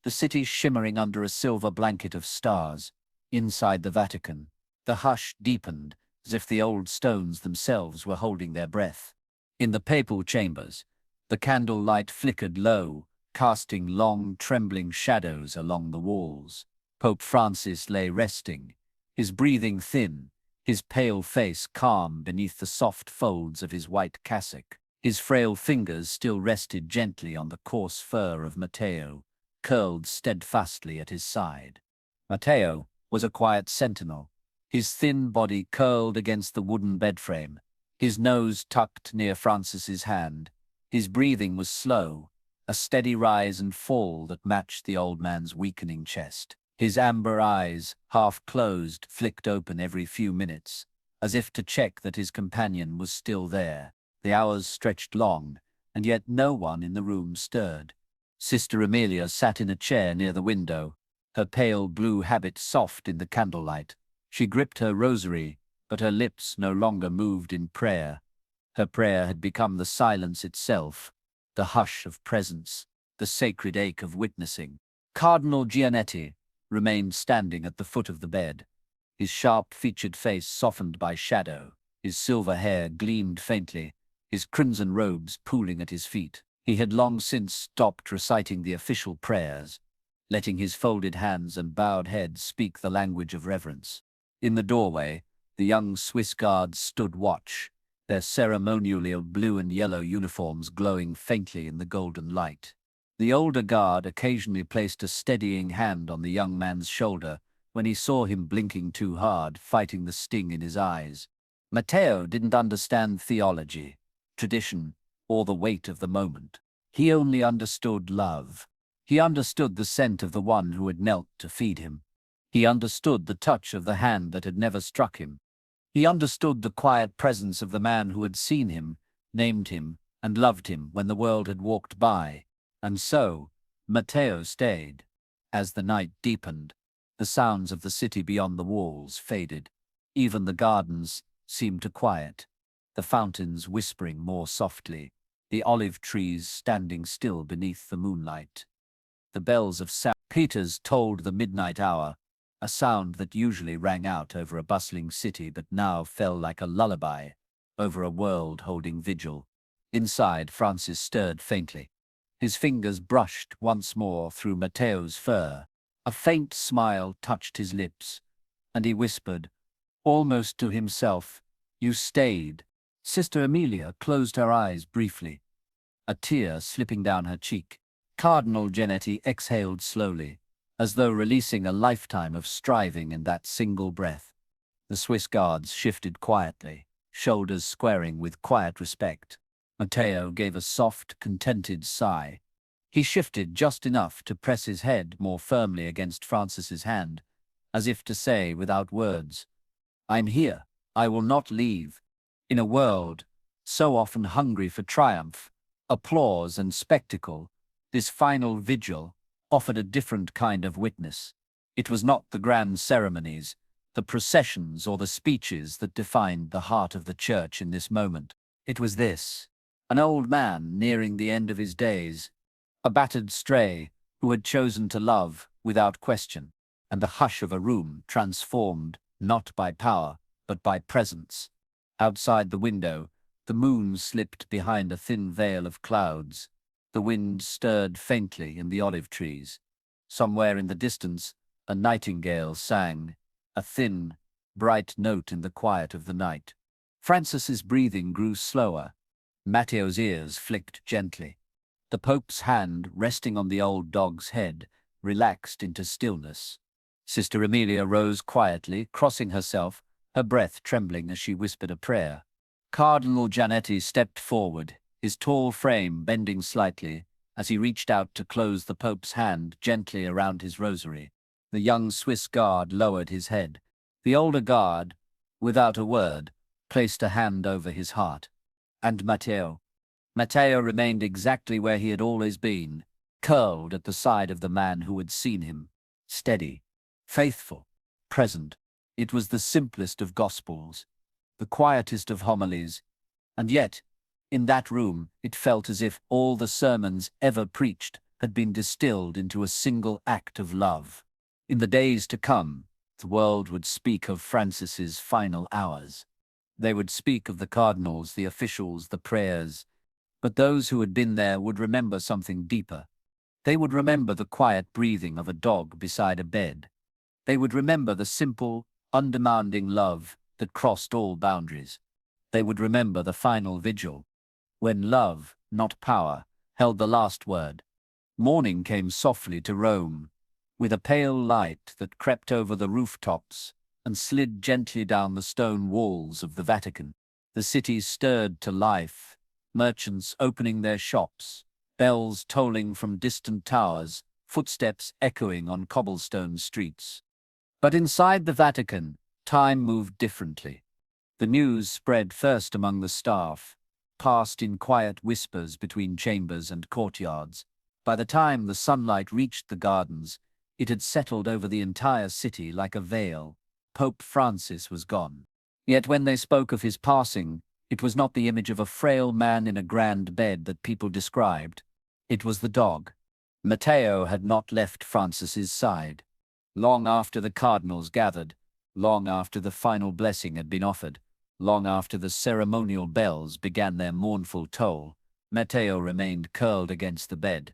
the city shimmering under a silver blanket of stars. Inside the Vatican, the hush deepened, as if the old stones themselves were holding their breath. In the papal chambers, the candle light flickered low, casting long, trembling shadows along the walls. Pope Francis lay resting, his breathing thin, his pale face calm beneath the soft folds of his white cassock. His frail fingers still rested gently on the coarse fur of Matteo, curled steadfastly at his side. Matteo was a quiet sentinel, his thin body curled against the wooden bedframe, his nose tucked near Francis's hand. His breathing was slow, a steady rise and fall that matched the old man's weakening chest. His amber eyes, half closed, flicked open every few minutes, as if to check that his companion was still there. The hours stretched long, and yet no one in the room stirred. Sister Amelia sat in a chair near the window, her pale blue habit soft in the candlelight. She gripped her rosary, but her lips no longer moved in prayer. Her prayer had become the silence itself, the hush of presence, the sacred ache of witnessing. Cardinal Giannetti remained standing at the foot of the bed, his sharp-featured face softened by shadow. His silver hair gleamed faintly, his crimson robes pooling at his feet. He had long since stopped reciting the official prayers, letting his folded hands and bowed head speak the language of reverence. In the doorway, the young Swiss guards stood watch, their ceremonial blue and yellow uniforms glowing faintly in the golden light. The older guard occasionally placed a steadying hand on the young man's shoulder when he saw him blinking too hard, fighting the sting in his eyes. Matteo didn't understand theology, tradition, or the weight of the moment. He only understood love. He understood the scent of the one who had knelt to feed him. He understood the touch of the hand that had never struck him. He understood the quiet presence of the man who had seen him, named him, and loved him when the world had walked by. And so, Matteo stayed. As the night deepened, the sounds of the city beyond the walls faded. Even the gardens seemed to quiet, the fountains whispering more softly, the olive trees standing still beneath the moonlight. The bells of St. Peter's tolled the midnight hour, a sound that usually rang out over a bustling city but now fell like a lullaby over a world holding vigil. Inside, Francis stirred faintly. His fingers brushed once more through Matteo's fur. A faint smile touched his lips, and he whispered, almost to himself, "You stayed." Sister Amelia closed her eyes briefly, a tear slipping down her cheek. Cardinal Genetti exhaled slowly, as though releasing a lifetime of striving in that single breath. The Swiss guards shifted quietly, shoulders squaring with quiet respect. Matteo gave a soft, contented sigh. He shifted just enough to press his head more firmly against Francis's hand, as if to say without words, "I'm here. I will not leave." In a world so often hungry for triumph, applause, and spectacle, this final vigil offered a different kind of witness. It was not the grand ceremonies, the processions, or the speeches that defined the heart of the church in this moment. It was this: an old man nearing the end of his days, a battered stray who had chosen to love without question, and the hush of a room transformed not by power, but by presence. Outside the window, the moon slipped behind a thin veil of clouds. The wind stirred faintly in the olive trees. Somewhere in the distance, a nightingale sang, a thin, bright note in the quiet of the night. Francis's breathing grew slower. Matteo's ears flicked gently. The Pope's hand, resting on the old dog's head, relaxed into stillness. Sister Emilia rose quietly, crossing herself, her breath trembling as she whispered a prayer. Cardinal Giannetti stepped forward, his tall frame bending slightly as he reached out to close the Pope's hand gently around his rosary. The young Swiss guard lowered his head. The older guard, without a word, placed a hand over his heart. And Matteo? Matteo remained exactly where he had always been, curled at the side of the man who had seen him, steady, faithful, present. It was the simplest of gospels, the quietest of homilies, and yet, in that room, it felt as if all the sermons ever preached had been distilled into a single act of love. In the days to come, the world would speak of Francis's final hours. They would speak of the cardinals, the officials, the prayers, but those who had been there would remember something deeper. They would remember the quiet breathing of a dog beside a bed. They would remember the simple, undemanding love that crossed all boundaries. They would remember the final vigil, when love, not power, held the last word. Morning came softly to Rome, with a pale light that crept over the rooftops and slid gently down the stone walls of the Vatican. The city stirred to life, merchants opening their shops, bells tolling from distant towers, footsteps echoing on cobblestone streets. But inside the Vatican, time moved differently. The news spread first among the staff, passed in quiet whispers between chambers and courtyards. By the time the sunlight reached the gardens, it had settled over the entire city like a veil. Pope Francis was gone. Yet when they spoke of his passing, it was not the image of a frail man in a grand bed that people described. It was the dog. Matteo had not left Francis's side. Long after the cardinals gathered, long after the final blessing had been offered, long after the ceremonial bells began their mournful toll, Matteo remained curled against the bed,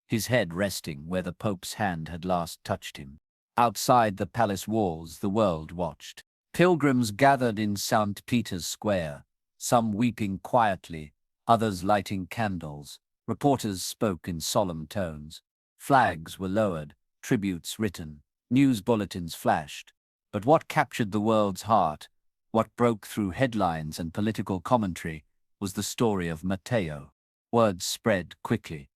his head resting where the Pope's hand had last touched him. Outside the palace walls, the world watched. Pilgrims gathered in St. Peter's Square, some weeping quietly, others lighting candles. Reporters spoke in solemn tones. Flags were lowered, tributes written, news bulletins flashed. But what captured the world's heart, what broke through headlines and political commentary, was the story of Matteo. Words spread quickly.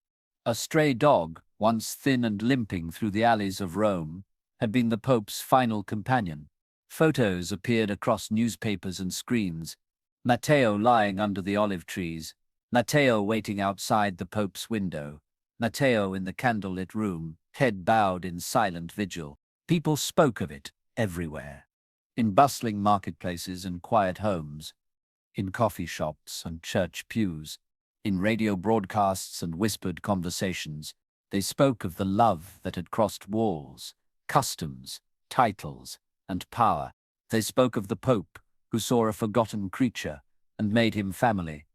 A stray dog, once thin and limping through the alleys of Rome, had been the Pope's final companion. Photos appeared across newspapers and screens. Matteo lying under the olive trees, Matteo waiting outside the Pope's window, Matteo in the candlelit room, head bowed in silent vigil. People spoke of it everywhere. In bustling marketplaces and quiet homes, in coffee shops and church pews, in radio broadcasts and whispered conversations, they spoke of the love that had crossed walls, customs, titles, and power. They spoke of the Pope, who saw a forgotten creature and made him family.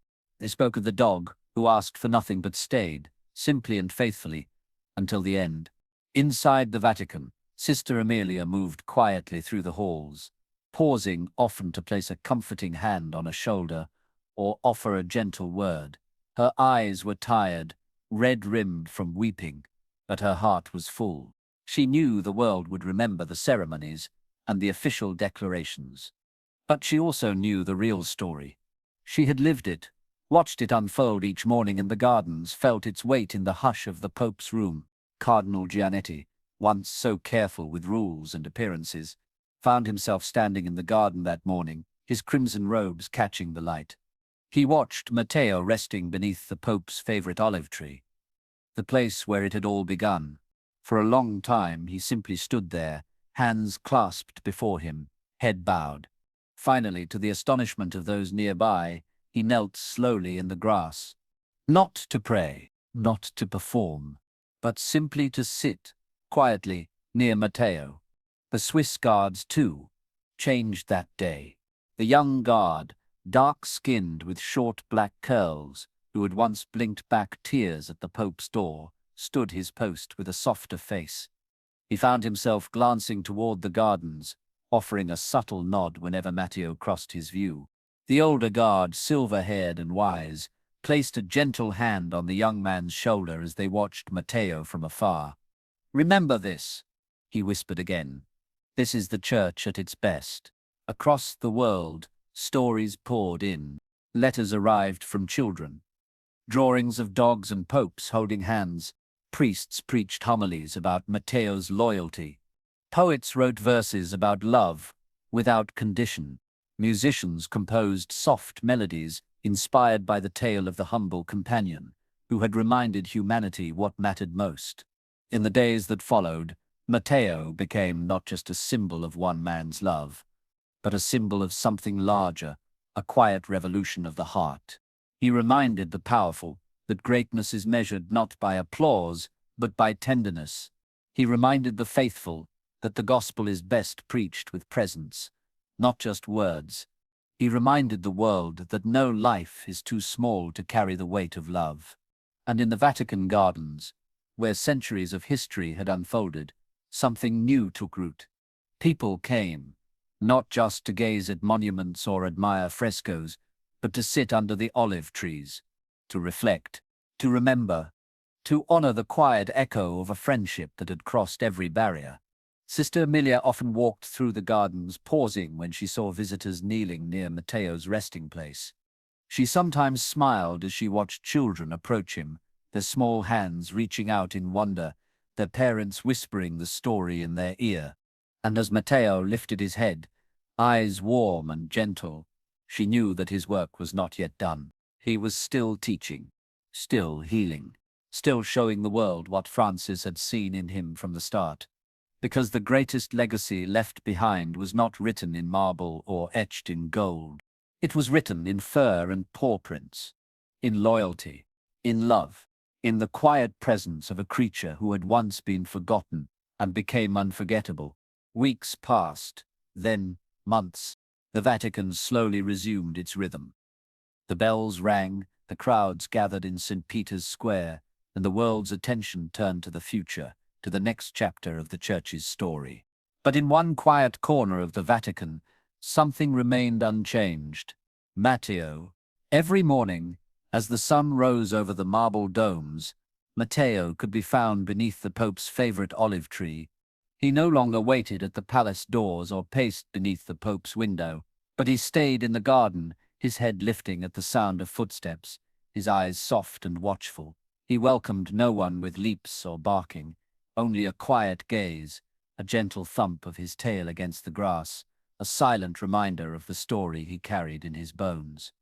They spoke of the dog, who asked for nothing but stayed, simply and faithfully, until the end. Inside the Vatican, Sister Emilia moved quietly through the halls, pausing often to place a comforting hand on a shoulder or offer a gentle word. Her eyes were tired, red-rimmed from weeping, but her heart was full. She knew the world would remember the ceremonies and the official declarations. But she also knew the real story. She had lived it, watched it unfold each morning in the gardens, felt its weight in the hush of the Pope's room. Cardinal Giannetti, once so careful with rules and appearances, found himself standing in the garden that morning, his crimson robes catching the light. He watched Matteo resting beneath the Pope's favorite olive tree, the place where it had all begun. For a long time he simply stood there, hands clasped before him, head bowed. Finally, to the astonishment of those nearby, he knelt slowly in the grass. Not to pray, not to perform, but simply to sit, quietly, near Matteo. The Swiss guards, too, changed that day. The young guard, dark-skinned with short black curls, who had once blinked back tears at the Pope's door, stood his post with a softer face. He found himself glancing toward the gardens, offering a subtle nod whenever Matteo crossed his view. The older guard, silver-haired and wise, placed a gentle hand on the young man's shoulder as they watched Matteo from afar. "Remember this," he whispered again. "This is the church at its best." Across the world, stories poured in. Letters arrived from children. Drawings of dogs and popes holding hands. Priests preached homilies about Matteo's loyalty. Poets wrote verses about love, without condition. Musicians composed soft melodies inspired by the tale of the humble companion, who had reminded humanity what mattered most. In the days that followed, Matteo became not just a symbol of one man's love, but a symbol of something larger, a quiet revolution of the heart. He reminded the powerful that greatness is measured not by applause, but by tenderness. He reminded the faithful that the gospel is best preached with presence, not just words. He reminded the world that no life is too small to carry the weight of love. And in the Vatican gardens, where centuries of history had unfolded, something new took root. People came, not just to gaze at monuments or admire frescoes, but to sit under the olive trees, to reflect, to remember, to honor the quiet echo of a friendship that had crossed every barrier. Sister Emilia often walked through the gardens, pausing when she saw visitors kneeling near Matteo's resting place. She sometimes smiled as she watched children approach him, their small hands reaching out in wonder, their parents whispering the story in their ear. And as Matteo lifted his head, eyes warm and gentle, she knew that his work was not yet done. He was still teaching, still healing, still showing the world what Francis had seen in him from the start. Because the greatest legacy left behind was not written in marble or etched in gold. It was written in fur and paw prints, in loyalty, in love, in the quiet presence of a creature who had once been forgotten and became unforgettable. Weeks passed, then months. The Vatican slowly resumed its rhythm. The bells rang, the crowds gathered in St. Peter's Square, and the world's attention turned to the future, to the next chapter of the Church's story. But in one quiet corner of the Vatican, something remained unchanged. Matteo. Every morning, as the sun rose over the marble domes, Matteo could be found beneath the Pope's favorite olive tree. He no longer waited at the palace doors or paced beneath the Pope's window, but he stayed in the garden, his head lifting at the sound of footsteps, his eyes soft and watchful. He welcomed no one with leaps or barking, only a quiet gaze, a gentle thump of his tail against the grass, a silent reminder of the story he carried in his bones.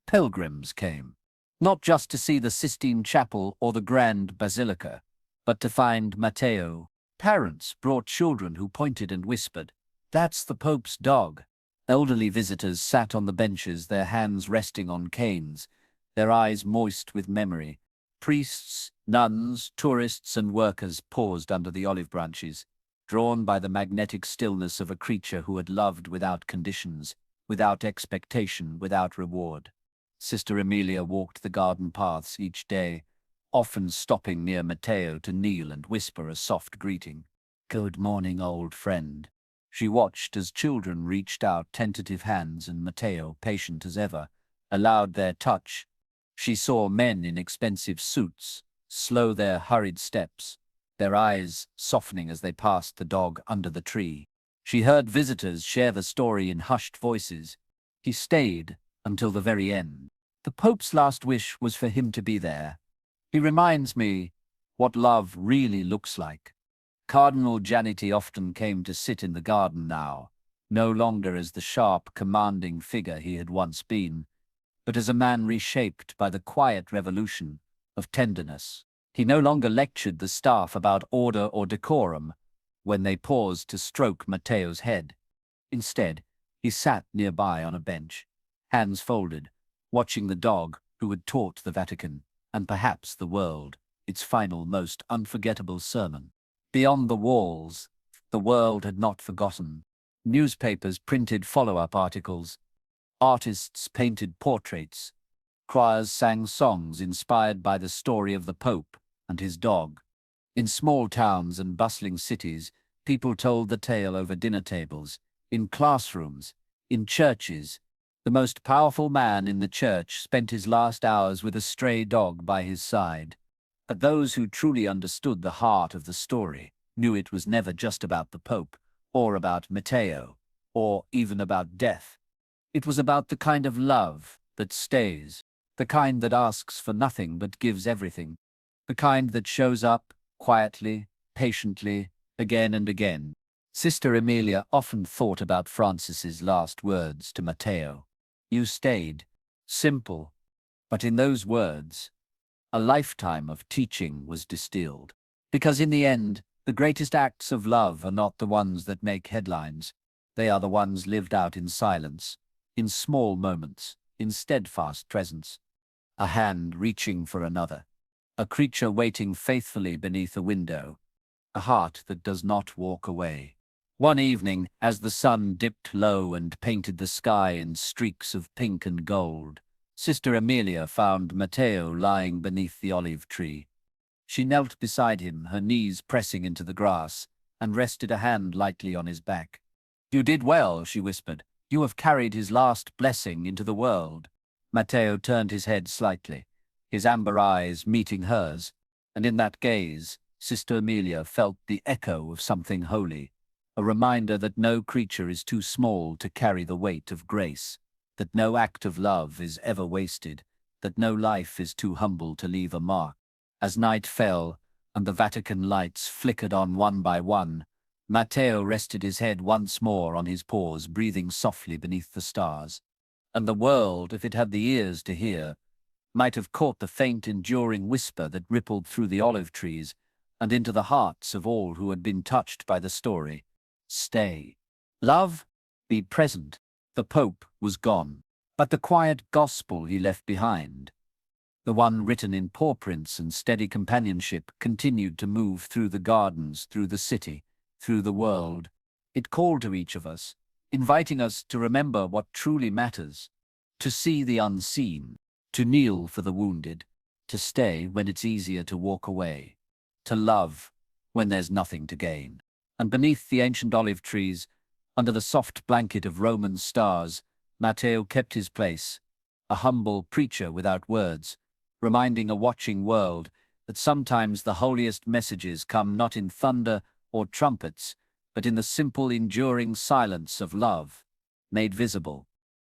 Pilgrims came, not just to see the Sistine Chapel or the Grand Basilica, but to find Matteo. Parents brought children who pointed and whispered, "That's the Pope's dog." Elderly visitors sat on the benches, their hands resting on canes, their eyes moist with memory. Priests, nuns, tourists, and workers paused under the olive branches, drawn by the magnetic stillness of a creature who had loved without conditions, without expectation, without reward. Sister Emilia walked the garden paths each day, often stopping near Matteo to kneel and whisper a soft greeting. "Good morning, old friend." She watched as children reached out tentative hands and Matteo, patient as ever, allowed their touch. She saw men in expensive suits, slow their hurried steps, their eyes softening as they passed the dog under the tree. She heard visitors share the story in hushed voices. He stayed until the very end. The Pope's last wish was for him to be there. He reminds me what love really looks like. Cardinal Giannetti often came to sit in the garden now, no longer as the sharp, commanding figure he had once been, but as a man reshaped by the quiet revolution of tenderness. He no longer lectured the staff about order or decorum when they paused to stroke Matteo's head. Instead, he sat nearby on a bench, hands folded, watching the dog who had taught the Vatican, and perhaps the world, its final, most unforgettable sermon. Beyond the walls, the world had not forgotten. Newspapers printed follow-up articles. Artists painted portraits. Choirs sang songs inspired by the story of the Pope and his dog. In small towns and bustling cities, people told the tale over dinner tables, in classrooms, in churches. The most powerful man in the church spent his last hours with a stray dog by his side. But those who truly understood the heart of the story knew it was never just about the Pope, or about Matteo, or even about death. It was about the kind of love that stays, the kind that asks for nothing but gives everything, the kind that shows up quietly, patiently, again and again. Sister Emilia often thought about Francis's last words to Matteo. You stayed. Simple. But in those words, a lifetime of teaching was distilled. Because in the end, the greatest acts of love are not the ones that make headlines. They are the ones lived out in silence, in small moments, in steadfast presence. A hand reaching for another. A creature waiting faithfully beneath a window. A heart that does not walk away. One evening, as the sun dipped low and painted the sky in streaks of pink and gold, Sister Emilia found Matteo lying beneath the olive tree. She knelt beside him, her knees pressing into the grass, and rested a hand lightly on his back. You did well, she whispered. You have carried his last blessing into the world. Matteo turned his head slightly, his amber eyes meeting hers, and in that gaze, Sister Emilia felt the echo of something holy. A reminder that no creature is too small to carry the weight of grace, that no act of love is ever wasted, that no life is too humble to leave a mark. As night fell, and the Vatican lights flickered on one by one, Matteo rested his head once more on his paws, breathing softly beneath the stars. And the world, if it had the ears to hear, might have caught the faint, enduring whisper that rippled through the olive trees and into the hearts of all who had been touched by the story. Stay. Love, be present. The Pope was gone, but the quiet gospel he left behind, the one written in paw prints and steady companionship, continued to move through the gardens, through the city, through the world. It called to each of us, inviting us to remember what truly matters, to see the unseen, to kneel for the wounded, to stay when it's easier to walk away, to love when there's nothing to gain. And beneath the ancient olive trees, under the soft blanket of Roman stars, Matteo kept his place, a humble preacher without words, reminding a watching world that sometimes the holiest messages come not in thunder or trumpets, but in the simple, enduring silence of love, made visible